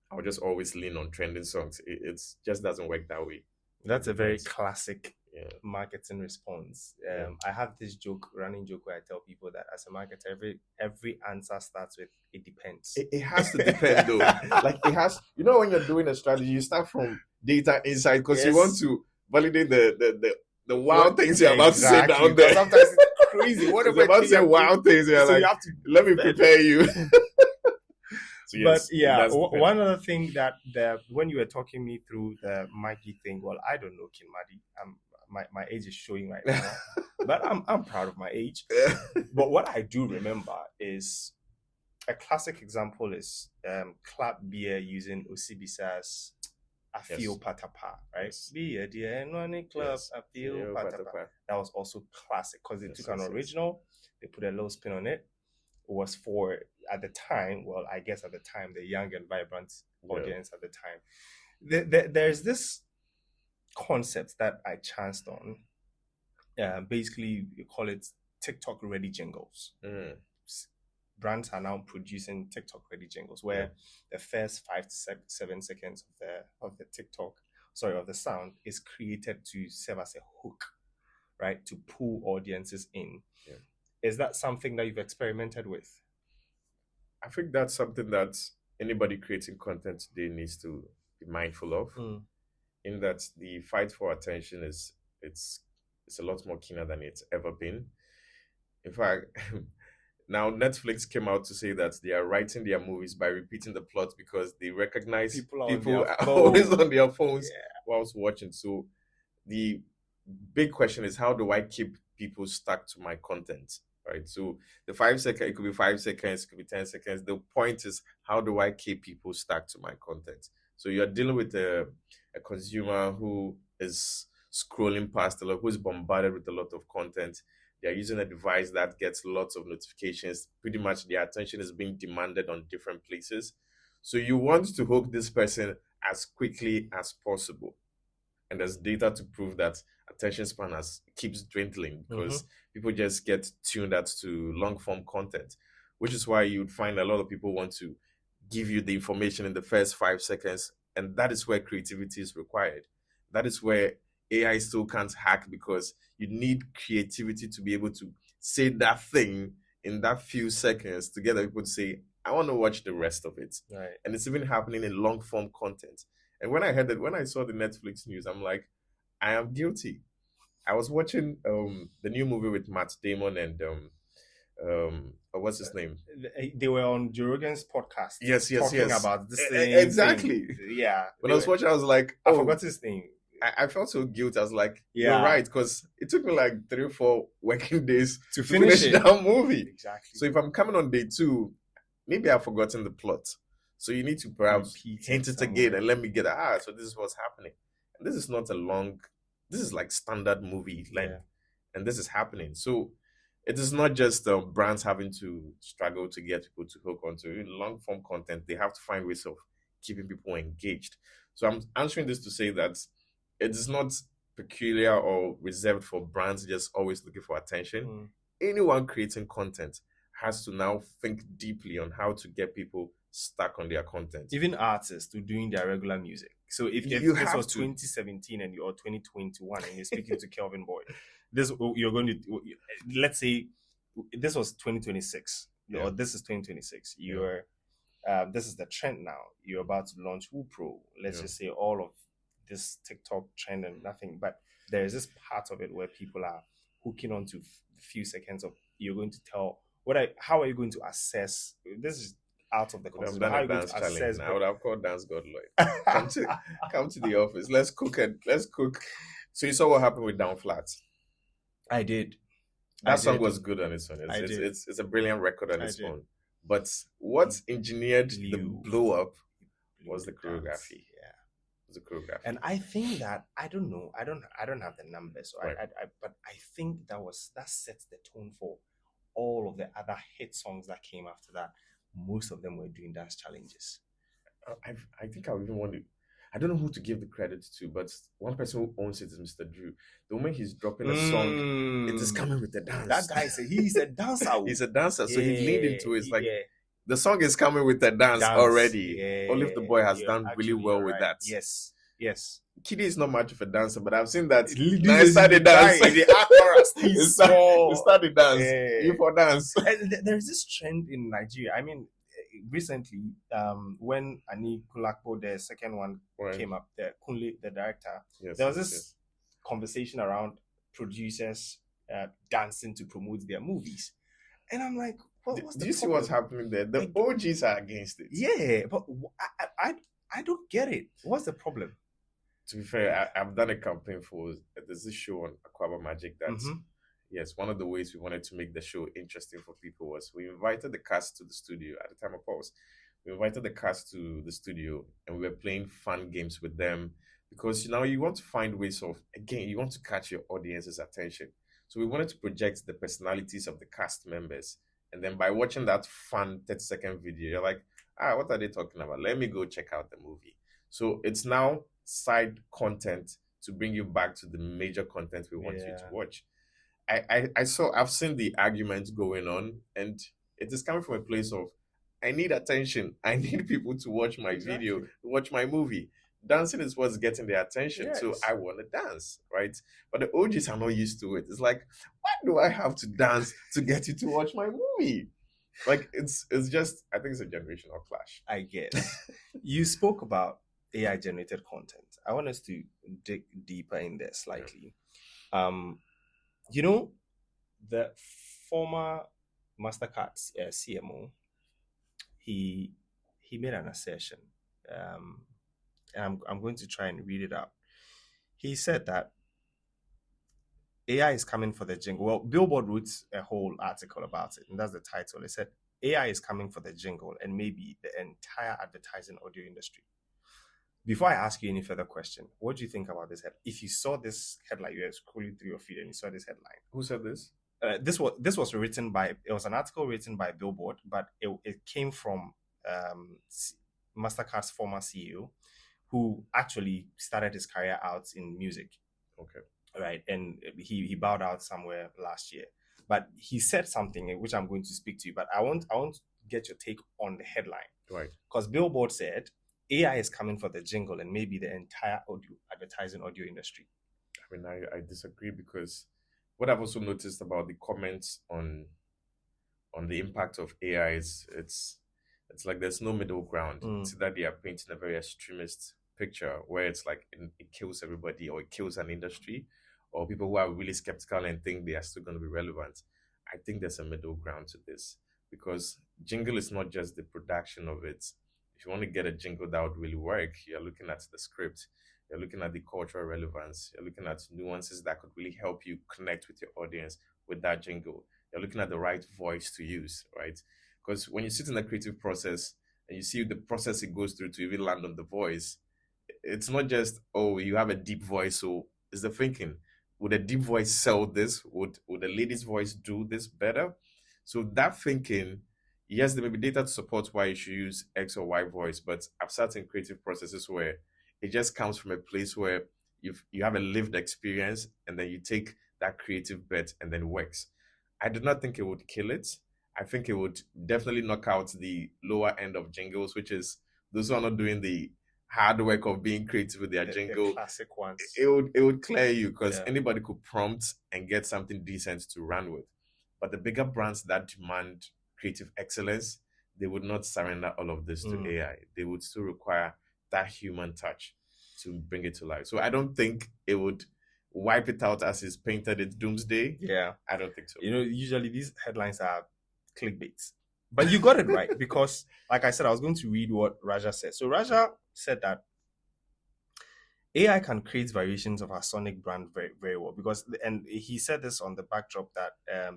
A: I'll just always lean on trending songs. It just doesn't work that way.
B: That's a very classic marketing response. I have this running joke where I tell people that as a marketer, every answer starts with it depends.
A: It has to depend though. Like it has, when you're doing a strategy, you start from data insight because you want to validate the wild things you're about to say down there.
B: Sometimes it's crazy. What
A: you're about to say wild things? You're like, you have to let me prepare you.
B: So yes, but one other thing that when you were talking me through the Mikey thing, well, I don't know Kinmadi. My age is showing right now, but I'm proud of my age. But what I do remember is a classic example is Club Beer using Osibisa's Afio Patapa, right? Beer, dear, Club Afio Patapa. That was also classic because they took an original, they put a little spin on it. Was for at the time, well, I guess at the time, the young and vibrant audience at the time. There's this concept that I chanced on. Basically, you call it TikTok ready jingles. Brands are now producing TikTok ready jingles where the first 5 to 7 seconds of the sound is created to serve as a hook, right? To pull audiences in. Yeah. Is that something that you've experimented with?
A: I think that's something that anybody creating content today needs to be mindful of. In that the fight for attention it's a lot more keener than it's ever been. In fact, now Netflix came out to say that they are writing their movies by repeating the plot because they recognize people are always on their phones whilst watching. So the big question is, how do I keep people stuck to my content? Right. So the 5 seconds, it could be 5 seconds, it could be 10 seconds. The point is, how do I keep people stuck to my content? So you're dealing with a consumer who is scrolling past a lot, who's bombarded with a lot of content. They're using a device that gets lots of notifications. Pretty much their attention is being demanded on different places. So you want to hook this person as quickly as possible. And there's data to prove that attention span keeps dwindling because people just get tuned out to long form content, which is why you'd find a lot of people want to give you the information in the first 5 seconds. And that is where creativity is required. That is where AI still can't hack, because you need creativity to be able to say that thing in that few seconds to get people to say, I want to watch the rest of it.
B: Right.
A: And it's even happening in long form content. And when I saw the Netflix news, I'm like, I am guilty. I was watching the new movie with Matt Damon and what's his name?
B: They were on Joe Rogan's podcast.
A: Yes.
B: Talking about this thing.
A: Exactly.
B: Yeah.
A: When I was watching, I was like,
B: I forgot his name.
A: I felt so guilty. I was like, you're right, because it took me like 3 or 4 working days to finish that movie.
B: Exactly.
A: So if I'm coming on day 2, maybe I've forgotten the plot. So you need to perhaps hint it again and let me get so this is what's happening. And this is not this is like standard movie length. And this is happening. So it is not just brands having to struggle to get people to hook onto long form content. They have to find ways of keeping people engaged. So I'm answering this to say that it is not peculiar or reserved for brands just always looking for attention. Anyone creating content has to now think deeply on how to get people stuck on their content.
B: Even artists who doing their regular music. So if this was 2017 and you're 2021 and you're speaking to Kelvyn Boy, you're going to, let's say this was 2026 or this is 2026. You're this is the trend now. You're about to launch Whoopro. Let's just say all of this TikTok trend and nothing, but there is this part of it where people are hooking onto a few seconds of, you're going to tell how are you going to assess, this is out of the concept. How are you going to assess?
A: I would have called Dance God Lloyd. Come to the office. Let's cook. So you saw what happened with Down Flat.
B: I did.
A: That song was good on its own. It's a brilliant record on its own. But what engineered the blow up was the choreography. The choreography.
B: And I think that I don't know. I don't have the numbers. So but I think that sets the tone for all of the other hit songs that came after that. Most of them were doing dance challenges.
A: I think I even want to. I don't know who to give the credit to, but one person who owns it is Mr. Drew. The moment he's dropping a song, it is coming with the dance.
B: That guy he's a dancer.
A: He's a dancer, so he leaned into it. It's like the song is coming with the dance already. Olive the Boy has done really well with that.
B: Yes.
A: Kiddy is not much of a dancer, but I've seen that. He started dance. He started dance. You for dance.
B: There's this trend in Nigeria. I mean, recently, when Ani Kulakpo, the second one, came up, Kunle, the director, there was this conversation around producers dancing to promote their movies. And I'm like,
A: do you see what's happening there? The OGs are against it.
B: Yeah, but I don't get it. What's the problem?
A: To be fair, I've done a campaign there's this show on Aquaba Magic that, yes, one of the ways we wanted to make the show interesting for people was we invited the cast to the studio at the time of pause. We invited the cast to the studio and we were playing fun games with them because, you want to find ways of, again, you want to catch your audience's attention. So we wanted to project the personalities of the cast members. And then by watching that fun 30-second video, you're like, what are they talking about? Let me go check out the movie. So it's now side content to bring you back to the major content we want you to watch. I've seen the argument going on, and it is coming from a place of, I need attention. I need people to watch my video, watch my movie. Dancing is what's getting their attention, so I want to dance, right? But the OGs are not used to it. It's like, why do I have to dance to get you to watch my movie? Like, it's just, I think it's a generational clash.
B: I guess. You spoke about AI generated content. I want us to dig deeper in there slightly. The former MasterCard CMO, he made an assertion, and I'm going to try and read it out. He said that AI is coming for the jingle. Well, Billboard wrote a whole article about it, and that's the title. It said AI is coming for the jingle and maybe the entire advertising audio industry. Before I ask you any further question, what do you think about this head? If you saw this headline, you were scrolling through your feed and you saw this headline.
A: Who said this?
B: This was written by, it was an article written by Billboard, but it came from MasterCard's former CEO, who actually started his career out in music.
A: Okay.
B: Right. And he bowed out somewhere last year. But he said something which I'm going to speak to you, but I want to get your take on the headline.
A: Right.
B: Because Billboard said AI is coming for the jingle and maybe the entire advertising audio industry.
A: I mean, I disagree, because what I've also noticed about the comments on the impact of AI is it's like there's no middle ground. It's that they are painting a very extremist picture where it's like it kills everybody, or it kills an industry, or people who are really skeptical and think they are still going to be relevant. I think there's a middle ground to this, because Jingle is not just the production of it. If you want to get a jingle that would really work, you're looking at the script, you're looking at the cultural relevance, you're looking at nuances that could really help you connect with your audience with that jingle. You're looking at the right voice to use, right? Because when you sit in the creative process and you see the process it goes through to even land on the voice, it's not just, oh, you have a deep voice, so it's the thinking. Would a deep voice sell this? Would a lady's voice do this better? So that thinking, yes, there may be data to support why you should use X or Y voice, but I've sat in creative processes where it just comes from a place where you have a lived experience, and then you take that creative bet and then it works. I do not think it would kill it. I think it would definitely knock out the lower end of jingles, which is those who are not doing the hard work of being creative with their jingle.
B: The classic ones.
A: It would clear you, because anybody could prompt and get something decent to run with. But the bigger brands that demand creative excellence, they would not surrender all of this to AI. They would still require that human touch to bring it to life. So I don't think it would wipe it out as it's painted in Doomsday.
B: Yeah.
A: I don't think so.
B: Usually these headlines are clickbaits. But you got it right, because like I said, I was going to read what Raja said. So Raja said that AI can create variations of our sonic brand very, very well, and he said this on the backdrop that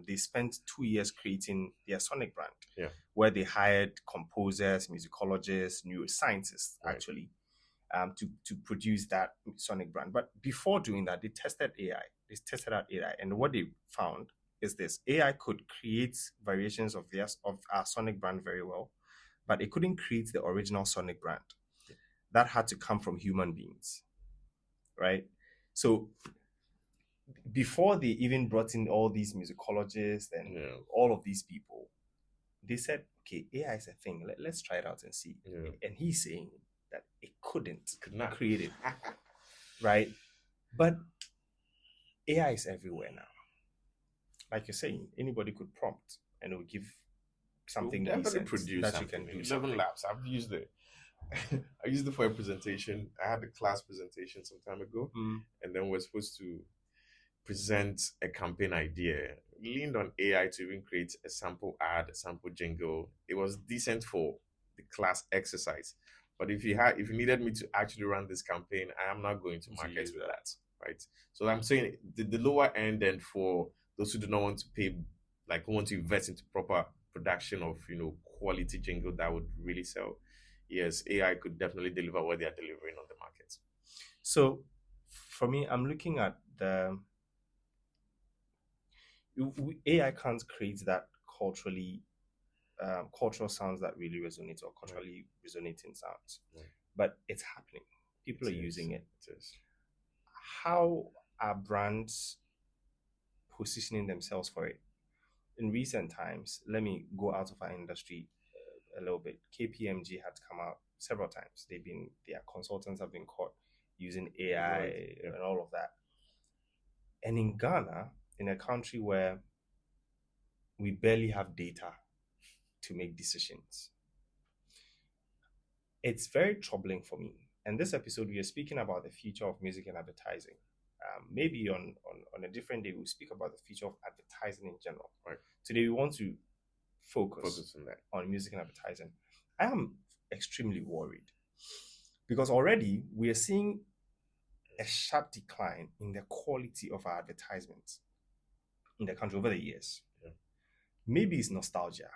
B: they spent 2 years creating their sonic brand, where they hired composers, musicologists, neuroscientists, actually, to produce that sonic brand. But before doing that, they tested AI. They tested out AI, and what they found is this: AI could create variations of our sonic brand very well, but it couldn't create the original sonic brand. That had to come from human beings, right? So before they even brought in all these musicologists and all of these people, they said, okay, AI is a thing. Let's try it out and see. And he's saying that it could not create it, right? But AI is everywhere now. Like you're saying, anybody could prompt and it will give something decent that you can do.
A: 11 Labs. I've used it. I used it for a presentation. I had a class presentation some time ago, and then we're supposed to present a campaign idea. Leaned on AI to even create a sample ad, a sample jingle. It was decent for the class exercise. But if you needed me to actually run this campaign, I am not going to market with that, right? So I'm saying the lower end, and for those who do not want to pay, like who want to invest into proper production of quality jingle that would really sell, yes, AI could definitely deliver what they are delivering on the market.
B: So for me, I'm looking at the AI can't create that cultural sounds that really resonate, or culturally resonating sounds. But it's happening. People are using it. How are brands positioning themselves for it? In recent times, let me go out of our industry a little bit. KPMG had come out several times. Their consultants have been caught using AI and all of that. And in Ghana, in a country where we barely have data to make decisions, it's very troubling for me. And this episode, we are speaking about the future of music and advertising. Maybe on a different day, we'll speak about the future of advertising in general.
A: Right.
B: Today, we want to focus on music and advertising. I am extremely worried because already we are seeing a sharp decline in the quality of our advertisements in the country over the years. Maybe it's nostalgia.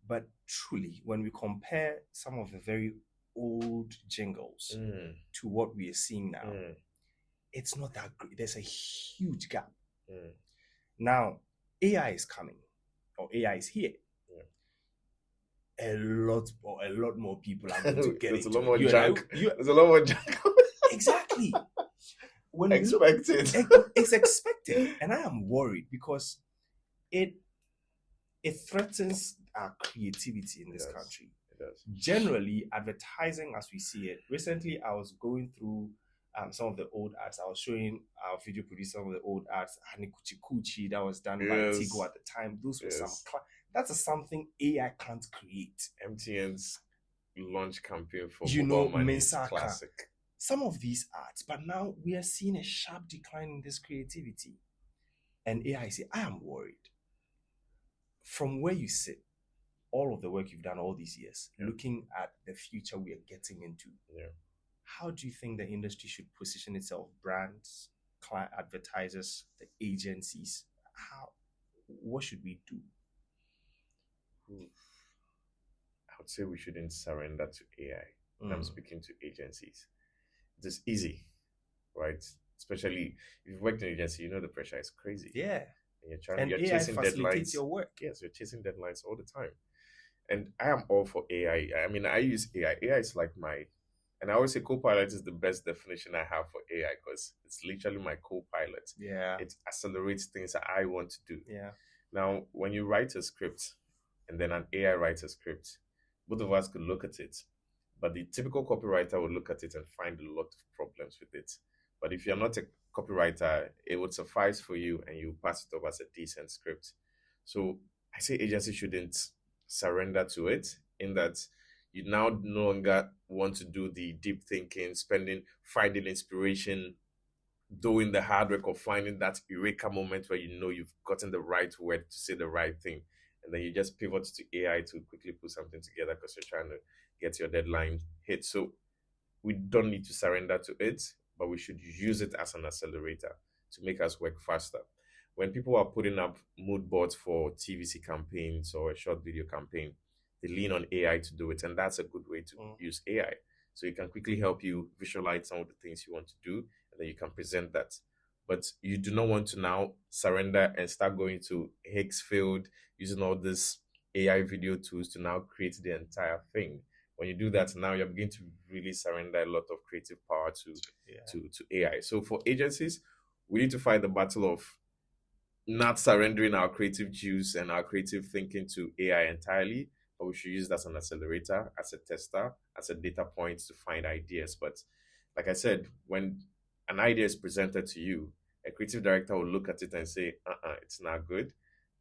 B: But truly, when we compare some of the very old jingles to what we are seeing now, it's not that great. There's a huge gap. Now, AI is coming, or AI is here. A lot more people are going to get
A: There's
B: into
A: a lot more
B: it.
A: junk. There's a lot more junk.
B: Exactly. When
A: expected.
B: It's expected. And I am worried because it threatens our creativity in this country.
A: It does.
B: Generally, advertising as we see it. Recently, I was going through some of the old ads. I was showing our video producer some of the old ads. Hanikuchi Kuchi that was done by Tigo at the time. Those were some. That's something AI can't create.
A: MTN's launch campaign for mobile money is classic.
B: Some of these ads, but now we are seeing a sharp decline in this creativity. And AI, I am worried. From where you sit, all of the work you've done all these years, looking at the future we are getting into, how do you think the industry should position itself? Brands, client advertisers, the agencies, what should we do?
A: I would say we shouldn't surrender to AI. I'm speaking to agencies. It's easy, right? Especially if you've worked in an agency, you know the pressure is crazy.
B: Yeah.
A: And you're chasing deadlines.
B: Your work.
A: Yes, you're chasing deadlines all the time. And I am all for AI. I mean, I use AI. AI is like and I always say Copilot is the best definition I have for AI because it's literally my co-pilot.
B: Yeah.
A: It accelerates things that I want to do.
B: Yeah.
A: Now, when you write a script and then an AI writes a script, both of us could look at it. But the typical copywriter will look at it and find a lot of problems with it. But if you're not a copywriter, it would suffice for you and you pass it off as a decent script. So I say agencies shouldn't surrender to it in that you now no longer want to do the deep thinking, finding inspiration, doing the hard work of finding that eureka moment where you know you've gotten the right word to say the right thing. And then you just pivot to AI to quickly put something together because you're trying to get your deadline hit. So we don't need to surrender to it, but we should use it as an accelerator to make us work faster. When people are putting up mood boards for TVC campaigns or a short video campaign, they lean on AI to do it. And that's a good way to use AI. So it can quickly help you visualize some of the things you want to do, and then you can present that. But you do not want to now surrender and start going to Higgsfield, using all these AI video tools to now create the entire thing. When you do that, now you're beginning to really surrender a lot of creative power to AI. So for agencies, we need to fight the battle of not surrendering our creative juice and our creative thinking to AI entirely, but we should use that as an accelerator, as a tester, as a data point to find ideas. But like I said, when an idea is presented to you, a creative director will look at it and say, it's not good.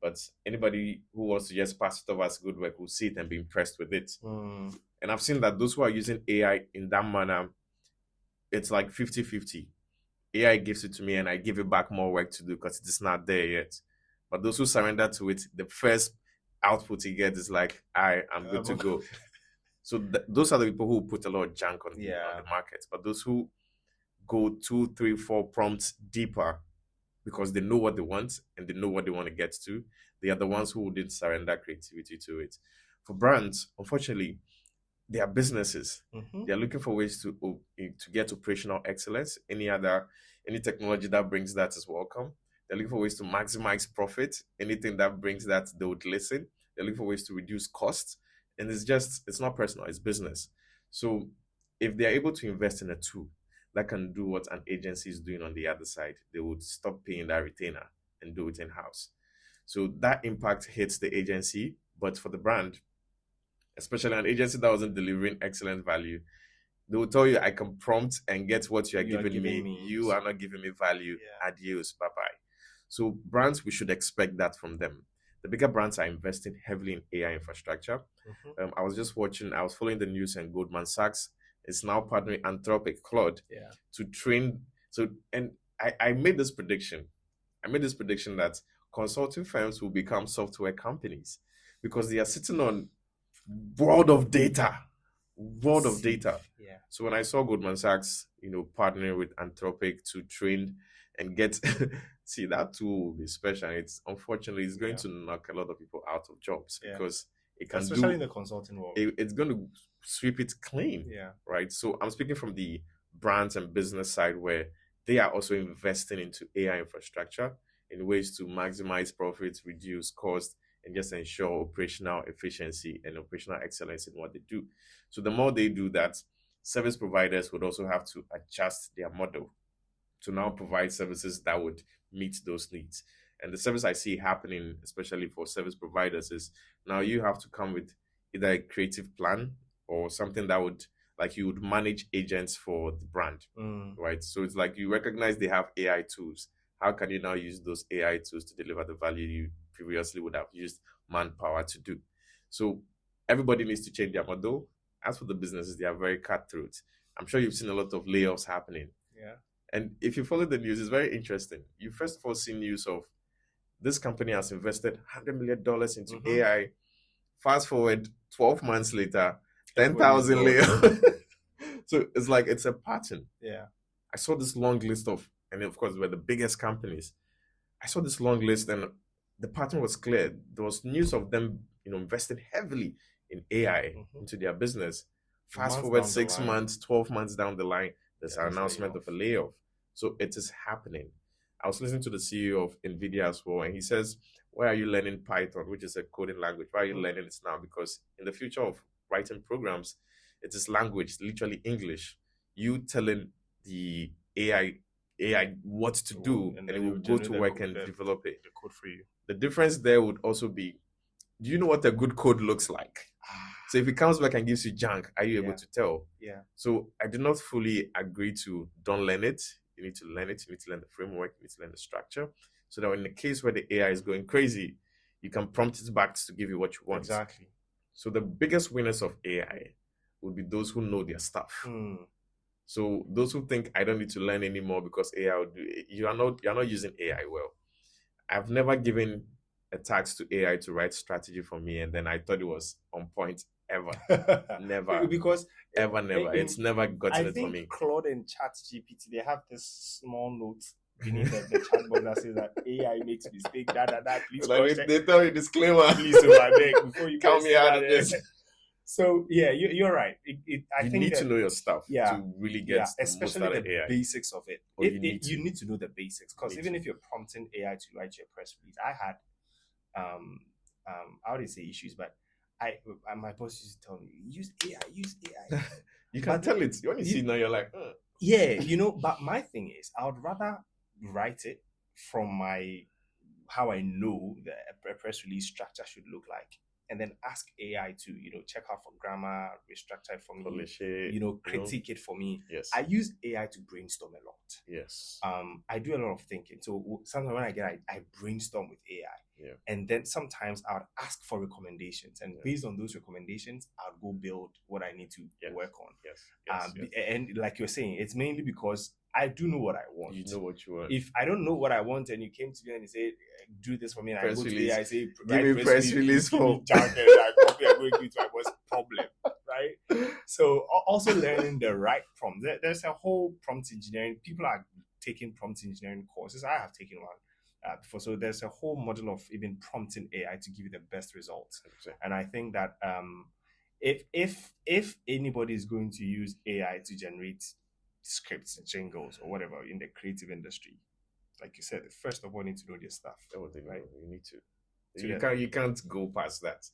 A: But anybody who wants to just pass it off as good work will see it and be impressed with it. And I've seen that those who are using AI in that manner, it's like 50-50. AI gives it to me and I give it back more work to do because it is not there yet. But those who surrender to it, the first output you get is like, I'm good to go. So those are the people who put a lot of junk on the market. But those who go 2, 3, 4 prompts deeper because they know what they want and they know what they want to get to, they are the ones who didn't surrender creativity to it. For brands, unfortunately, they are businesses. They are looking for ways to get operational excellence. Any technology that brings that is welcome. They're looking for ways to maximize profit. Anything that brings that, they would listen. They're looking for ways to reduce costs. And it's not personal, it's business. So if they're able to invest in a tool that can do what an agency is doing on the other side, they would stop paying that retainer and do it in-house. So that impact hits the agency, but for the brand, especially an agency that wasn't delivering excellent value, they will tell you, I can prompt and get what you are giving me. You are not giving me value. Adios, bye-bye. So brands, we should expect that from them. The bigger brands are investing heavily in AI infrastructure. I was following the news, and Goldman Sachs is now partnering Anthropic Claude to train. And I made this prediction. That consulting firms will become software companies because they are sitting on world of data. So when I saw Goldman Sachs, partnering with Anthropic to train and get, see, that tool will be special. It's going to knock a lot of people out of jobs because it can
B: especially in the consulting world.
A: It's going to sweep it clean.
B: Yeah.
A: Right. So I'm speaking from the brands and business side where they are also investing into AI infrastructure in ways to maximize profits, reduce cost, and just ensure operational efficiency and operational excellence in what they do. So the more they do that, service providers would also have to adjust their model to now provide services that would meet those needs. And the service I see happening, especially for service providers, is now you have to come with either a creative plan or something that would, like, you would manage agents for the brand, right? So it's like you recognize they have AI tools. How can you now use those AI tools to deliver the value you previously would have used manpower to do? So everybody needs to change their model. As for the businesses, they are very cutthroat. I'm sure you've seen a lot of layoffs happening.
B: Yeah.
A: And if you follow the news, it's very interesting. You first of all see news of this company has invested $100 million into AI. Fast forward 12 months later, 10,000 layoffs. So it's like, it's a pattern.
B: Yeah.
A: I saw this long list of, and of course, we're the biggest companies. I saw this long list and the pattern was clear. There was news of them, investing heavily in AI into their business. Fast forward 6 months, 12 months down the line, there's an announcement of a layoff. So it is happening. I was listening to the CEO of NVIDIA as well, and he says, why are you learning Python, which is a coding language? Why are you learning it now? Because in the future of writing programs, it is language, literally English. You telling the AI what to do, and it will go to work and develop it.
B: The code for you.
A: The difference there would also be, do you know what a good code looks like? So if it comes back and gives you junk, are you able to tell?
B: Yeah.
A: So I do not fully agree to don't learn it. You need to learn it. You need to learn the framework. You need to learn the structure. So that in the case where the AI is going crazy, you can prompt it back to give you what you want.
B: Exactly.
A: So the biggest winners of AI would be those who know their stuff. So those who think I don't need to learn anymore because AI will do it, you're not using AI well. I've never given a task to AI to write strategy for me, and then I thought it was on point ever. Never.
B: Because
A: never. It's never gotten it for me.
B: Claude and ChatGPT, they have this small note beneath the chat box that says that AI makes mistake, that. Please,
A: like they tell you disclaimer.
B: Please, so I beg, before you
A: count me out of this.
B: So yeah, you're right. I think
A: you need to know your stuff to really get
B: especially
A: most out of
B: the
A: AI.
B: Basics of it. You need to know the basics, because even if you're prompting AI to write your press release, I had I wouldn't say issues, but my boss used to tell me, use AI.
A: You can tell it. You only see now, you're like,
B: yeah, but my thing is, I would rather write it from how I know the press release structure should look like, and then ask AI to, check out for grammar, restructure it for me, critique it for me.
A: Yes.
B: I use AI to brainstorm a lot.
A: Yes.
B: I do a lot of thinking. So sometimes when I brainstorm with AI.
A: Yeah.
B: And then sometimes I would ask for recommendations, and based on those recommendations, I'll go build what I need to work on.
A: Yes.
B: And like you're saying, it's mainly because I do know what I want.
A: You know what you want.
B: If I don't know what I want, and you came to me and you say, do this for me, and
A: press
B: I go
A: release.
B: to AI, I say,
A: give me press release for
B: junk, and I probably are going to it, what's problem, right? So also learning the right prompt. There's a whole prompt engineering. People are taking prompt engineering courses. I have taken one before. So there's a whole module of even prompting AI to give you the best results. And I think that if anybody is going to use AI to generate scripts, jingles, or whatever in the creative industry, like you said, first of all, you need to know their stuff.
A: Right? You need to. You can't go past that.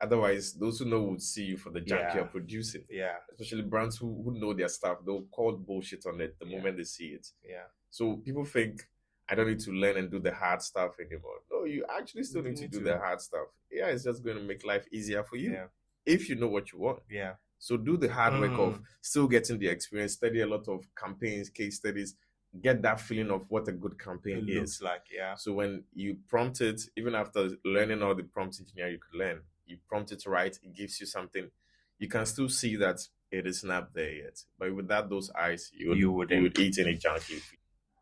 A: Otherwise, those who know would see you for the junk you're producing.
B: Yeah.
A: Especially brands who know their stuff, they'll call bullshit on it the moment they see it.
B: Yeah.
A: So people think I don't need to learn and do the hard stuff anymore. No, you actually still need to do the hard stuff. AI is just going to make life easier for you if you know what you want.
B: Yeah.
A: So do the hard work of still getting the experience, study a lot of campaigns, case studies, get that feeling of what a good campaign
B: looks like. Yeah.
A: So when you prompt it, even after learning all the prompt engineering you could learn, you prompt it right, it gives you something. You can still see that it is not there yet. But without those eyes, you would eat any junk.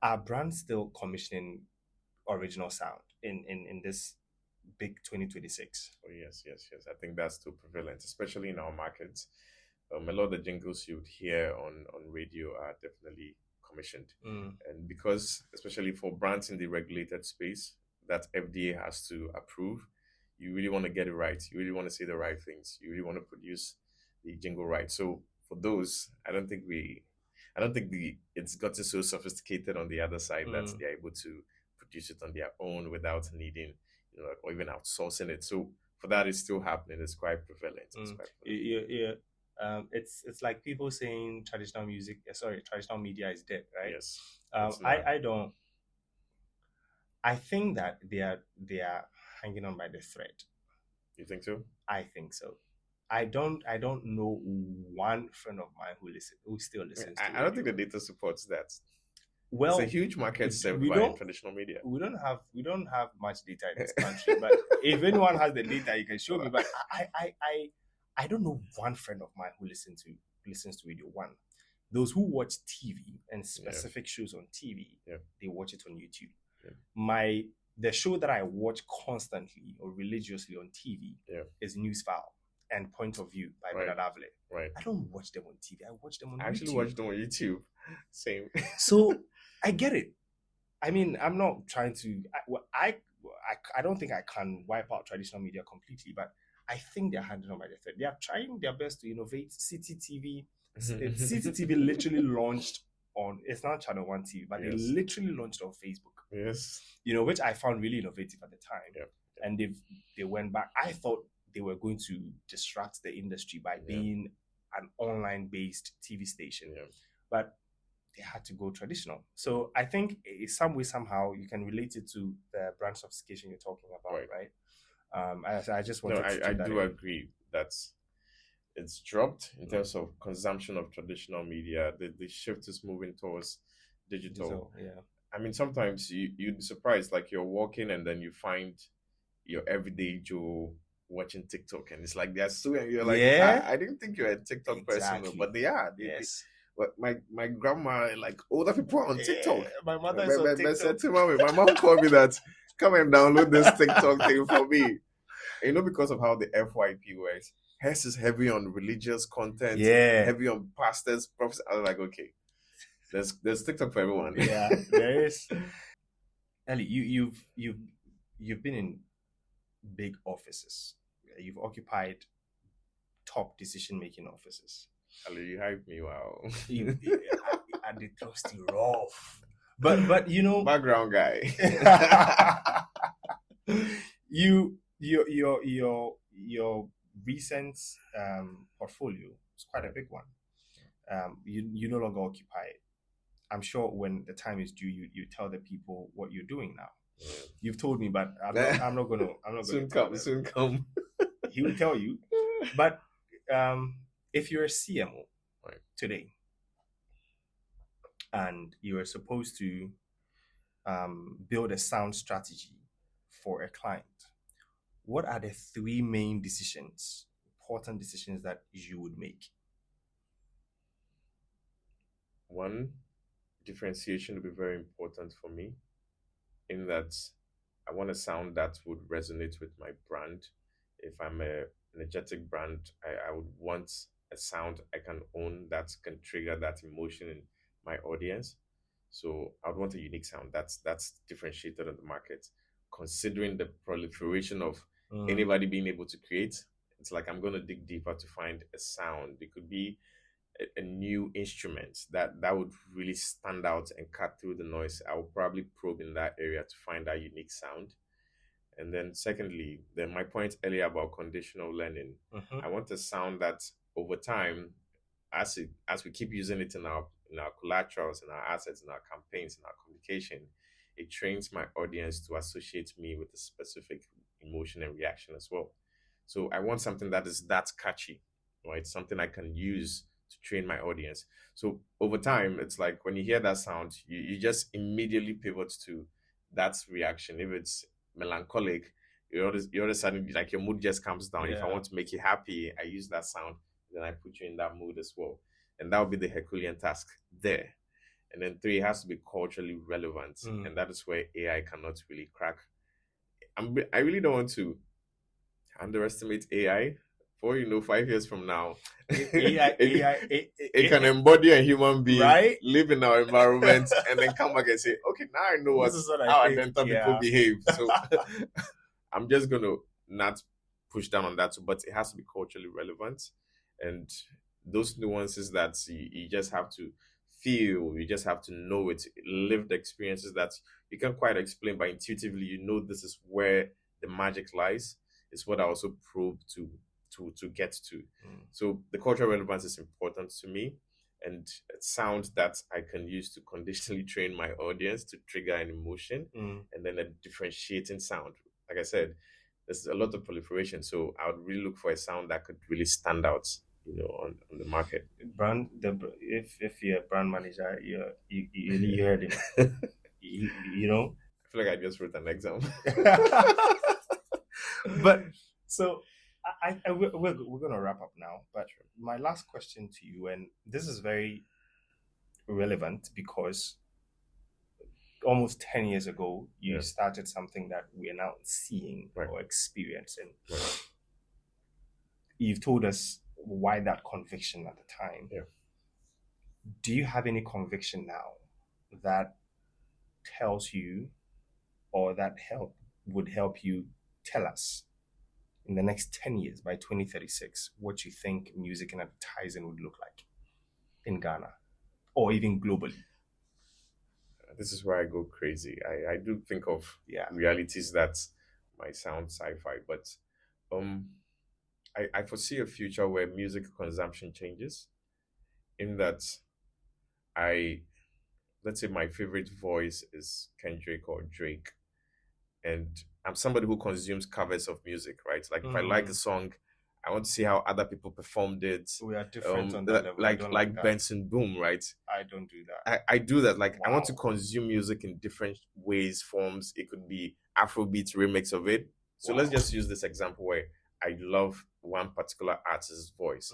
B: Are brands still commissioning original sound in this big 2026?
A: Oh, yes. I think that's still prevalent, especially in our markets. A lot of the jingles you would hear on radio are definitely commissioned. And because, especially for brands in the regulated space that FDA has to approve, you really want to get it right. You really want to say the right things. You really want to produce the jingle rights. So for those, I don't think it's gotten so sophisticated on the other side that they're able to produce it on their own without needing, or even outsourcing it. So for that, it's still happening. It's quite prevalent.
B: Yeah. It's like people saying traditional media is dead, right?
A: Yes.
B: I don't. I think that they are hanging on by the thread.
A: You think so?
B: I think so. I don't know one friend of mine who still listens.
A: I don't think the data supports that.
B: Well,
A: it's a huge market served by traditional media.
B: We don't have much data in this country, but if anyone has the data, you can show me. But I don't know one friend of mine who listens to Radio One. Those who watch TV and specific shows on TV, they watch it on YouTube. Yeah. The show that I watch constantly or religiously on TV is Newsfile and Point of View by Bernard Avle.
A: Right.
B: I don't watch them on TV. I watch them on YouTube.
A: I actually watch them on YouTube. Same.
B: So I get it. I mean, I'm not trying to. I don't think I can wipe out traditional media completely, but I think they're handling on by the thread. They are trying their best to innovate. City TV literally launched on. It's not Channel One TV, but they literally launched on Facebook.
A: Yes.
B: Which I found really innovative at the time. Yeah. And they went back. I thought they were going to disrupt the industry by being an online-based TV station, but they had to go traditional. So I think some way, somehow, you can relate it to the brand sophistication you're talking about, right? I just wanted to
A: I do agree that it's dropped in terms of consumption of traditional media. The shift is moving towards digital. I mean, sometimes you'd be surprised, like you're walking and then you find your everyday Joe watching TikTok, and it's like they're so, you're like, I didn't think you're a TikTok person, but they are. But my grandma, like older people on TikTok.
B: My mother is on TikTok.
A: My mom called me that, come and download this TikTok thing for me. And because of how the FYP works, hers is heavy on religious content, heavy on pastors, prophets. I was like, okay. There's TikTok for everyone.
B: Yeah, there is. Eli, you've been in big offices. You've occupied top decision-making offices.
A: Ali, you hype me, wow.
B: And they trust you rough. But
A: background guy.
B: Your recent portfolio is quite a big one. You no longer occupy it. I'm sure when the time is due, you tell the people what you're doing now. Yeah. You've told me, but I'm not gonna.
A: Soon come.
B: He will tell you. But if you're a CMO today, and you are supposed to build a sound strategy for a client, what are the three main important decisions that you would make?
A: One, differentiation will be very important for me, in that I want a sound that would resonate with my brand. If I'm an energetic brand, I would want a sound I can own that can trigger that emotion in my audience. So I would want a unique sound that's differentiated on the market. Considering the proliferation of anybody being able to create, it's like I'm going to dig deeper to find a sound. It could be a new instrument that would really stand out and cut through the noise. I will probably probe in that area to find that unique sound. And then secondly, my point earlier about conditional learning, I want a sound that over time, as we keep using it in our collaterals, in our assets, in our campaigns, in our communication, it trains my audience to associate me with a specific emotion and reaction as well. So I want something that is that catchy, right? Something I can use to train my audience. So over time, it's like when you hear that sound, you just immediately pivot to that reaction. If it's melancholic, you're all of a sudden, like your mood just comes down. Yeah. If I want to make you happy, I use that sound, then I put you in that mood as well. And that would be the Herculean task there. And then 3, it has to be culturally relevant. And that is where AI cannot really crack. I really don't want to underestimate AI. For 5 years from now, it can embody a human being, right? Live in our environment, and then come back and say, okay, now I know how Adenta people behave. So I'm just going to not push down on that, but it has to be culturally relevant. And those nuances that you just have to feel, you just have to know it, lived experiences that you can't quite explain, but intuitively you know this is where the magic lies, is what I also probe to get to. So the cultural relevance is important to me, and sound that I can use to conditionally train my audience to trigger an emotion, and then a differentiating sound. Like I said, there's a lot of proliferation, so I would really look for a sound that could really stand out, on the market.
B: If you're a brand manager, you heard him.
A: I feel like I just wrote an exam.
B: But so we're gonna wrap up now. But my last question to you, and this is very relevant because almost 10 years ago you started something that we are now seeing or experiencing. You've told us why that conviction at the time. Do you have any conviction now that tells you, or that would help you tell us in the next 10 years, by 2036, what you think music and advertising would look like in Ghana or even globally?
A: This is where I go crazy. I do think of realities that might sound sci-fi, but I foresee a future where music consumption changes, in that let's say my favorite voice is Kendrick or Drake, and I'm somebody who consumes covers of music, right? Like if I like a song, I want to see how other people performed it.
B: We are different on that level.
A: Like Benson Boom, right?
B: I don't do that.
A: I do that. Like, I want to consume music in different ways, forms. It could be Afrobeat remix of it. So let's just use this example where I love one particular artist's voice.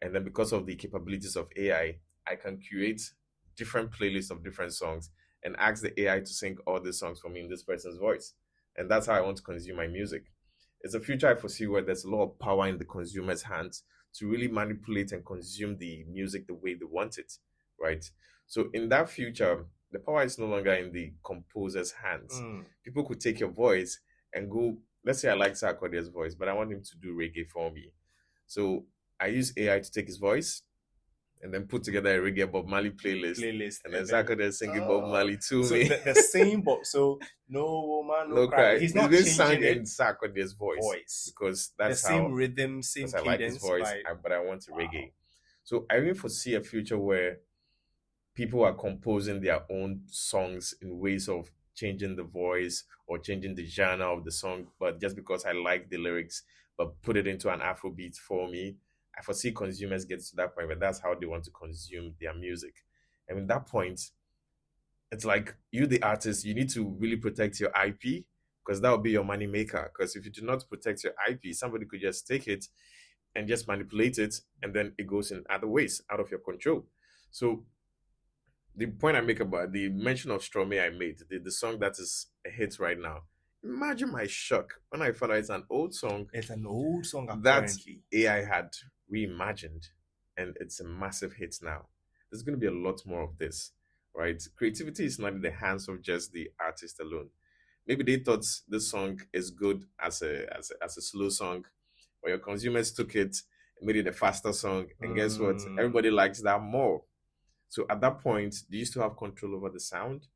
A: And then because of the capabilities of AI, I can create different playlists of different songs and ask the AI to sing all the songs for me in this person's voice. And that's how I want to consume my music. It's a future I foresee where there's a lot of power in the consumer's hands to really manipulate and consume the music the way they want it, right? So in that future, the power is no longer in the composer's hands. People could take your voice and go, let's say I like Sarkodie's voice, but I want him to do reggae for me. So I use AI to take his voice and then put together a reggae Bob Marley playlist. And then Sarkodie singing Bob Marley to me.
B: The same Bob. So no woman, no cry. He's not
A: changing sang in Sarkodie's voice. Because that's
B: the same rhythm, same cadence.
A: I like his voice, but I want reggae. So I even foresee a future where people are composing their own songs in ways of changing the voice or changing the genre of the song, but just because I like the lyrics, but put it into an Afrobeat for me. I foresee consumers get to that point where that's how they want to consume their music. And at that point, it's like you, the artist, you need to really protect your IP, because that will be your money maker. Because if you do not protect your IP, somebody could just take it and just manipulate it, and then it goes in other ways out of your control. So the point I make about the mention of Stromae I made, the song that is a hit right now. Imagine my shock when I found out it's an old song.
B: It's an old song
A: apparently that AI had reimagined, and it's a massive hit now. There's going to be a lot more of this, right? Creativity is not in the hands of just the artist alone. Maybe they thought this song is good as a slow song, or your consumers took it and made it a faster song, and guess what? Everybody likes that more. So at that point, do you still have control over the sound?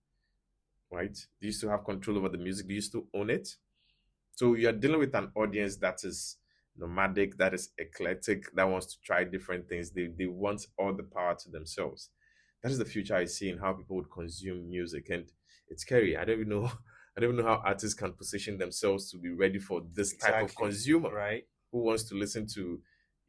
A: Right? Do you still have control over the music? Do you still own it? So you're dealing with an audience that is nomadic, that is eclectic, that wants to try different things. They want all the power to themselves. That is the future I see in how people would consume music. And it's scary. I don't even know how artists can position themselves to be ready for this type of consumer,
B: right?
A: Who wants to listen to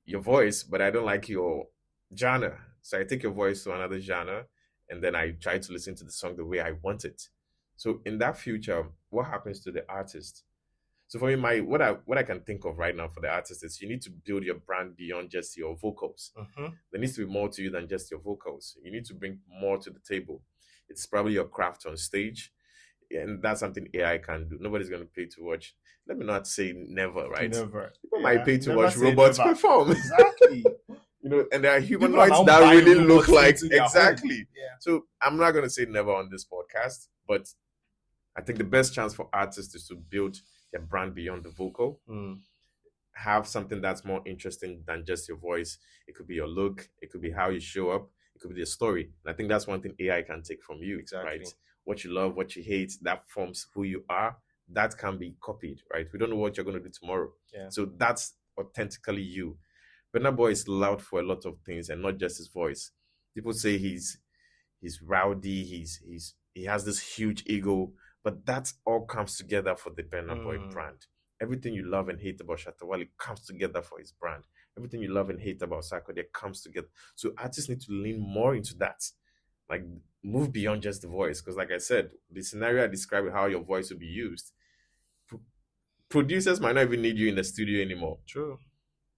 A: your voice, but I don't like your genre. So I take your voice to another genre, and then I try to listen to the song the way I want it. So in that future, what happens to the artist? So for me, what I can think of right now for the artist is you need to build your brand beyond just your vocals. There needs to be more to you than just your vocals. You need to bring more to the table. It's probably your craft on stage, and that's something AI can do. Nobody's going to pay to watch. Let me not say never, right?
B: Never.
A: People might pay to watch robots perform.
B: Exactly.
A: And there are humanoids that really look like exactly. So I'm not going to say never on this podcast, but I think the best chance for artists is to build their brand beyond the vocal. have something that's more interesting than just your voice. It could be your look, it could be how you show up, it could be the story. And I think that's one thing AI can take from you, right? What you love, what you hate, that forms who you are. That can be copied, right? We don't know what you're going to do tomorrow.
B: Yeah.
A: So that's authentically you. Burna Boy is loud for a lot of things, and not just his voice. People say he's rowdy, he has this huge ego, but that all comes together for the Burna Boy brand. Everything you love and hate about Shatta Wale comes together for his brand. Everything you love and hate about Sarkodie comes together. So artists need to lean more into that. Like, move beyond just the voice. Because like I said, the scenario I described, how your voice will be used, producers might not even need you in the studio anymore.
B: True.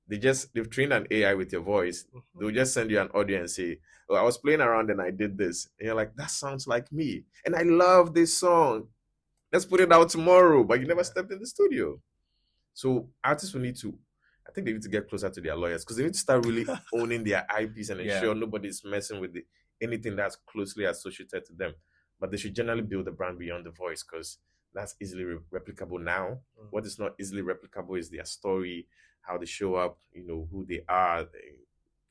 A: They've trained an AI with your voice. They'll just send you an audio and say, oh, I was playing around and I did this. And you're like, that sounds like me. And I love this song. Let's put it out tomorrow. But you never stepped in the studio. So artists will need to, I think they need to get closer to their lawyers, because they need to start really owning their IPs and ensure nobody's messing with anything that's closely associated to them. But they should generally build a brand beyond the voice, because that's easily replicable now. What is not easily replicable is their story, how they show up, who they are,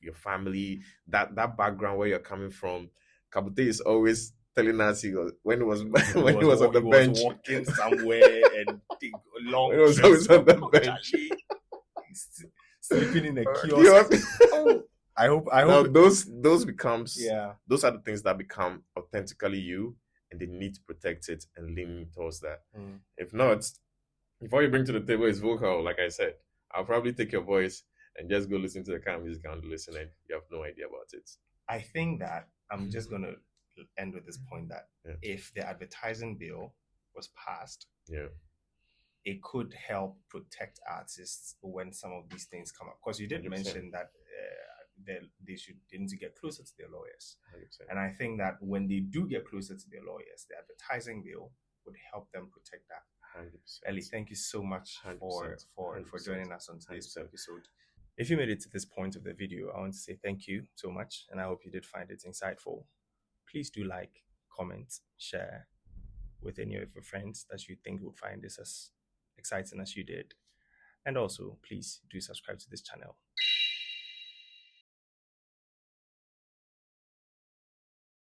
A: your family, that background, where you're coming from. Kabute is always telling us when he was on the bench,
B: walking somewhere and long.
A: He was always on the bench,
B: sleeping in a kiosk. I hope.
A: Now those becomes those are the things that become authentically you, and they need to protect it and lean towards that. If not, if all you bring to the table is vocal, like I said, I'll probably take your voice and just go listen to the kind of music and listen, and you have no idea about it.
B: I think that I'm just gonna end with this point that if the advertising bill was passed, it could help protect artists when some of these things come up. Because you did 100%. Mention that they need to get closer to their lawyers. 100%. And I think that when they do get closer to their lawyers, the advertising bill would help them protect that. 100%. Eli, thank you so much for joining us on today's episode. If you made it to this point of the video, I want to say thank you so much, and I hope you did find it insightful. Please do like, comment, share with any of your friends that you think would find this as exciting as you did. And also, please do subscribe to this channel.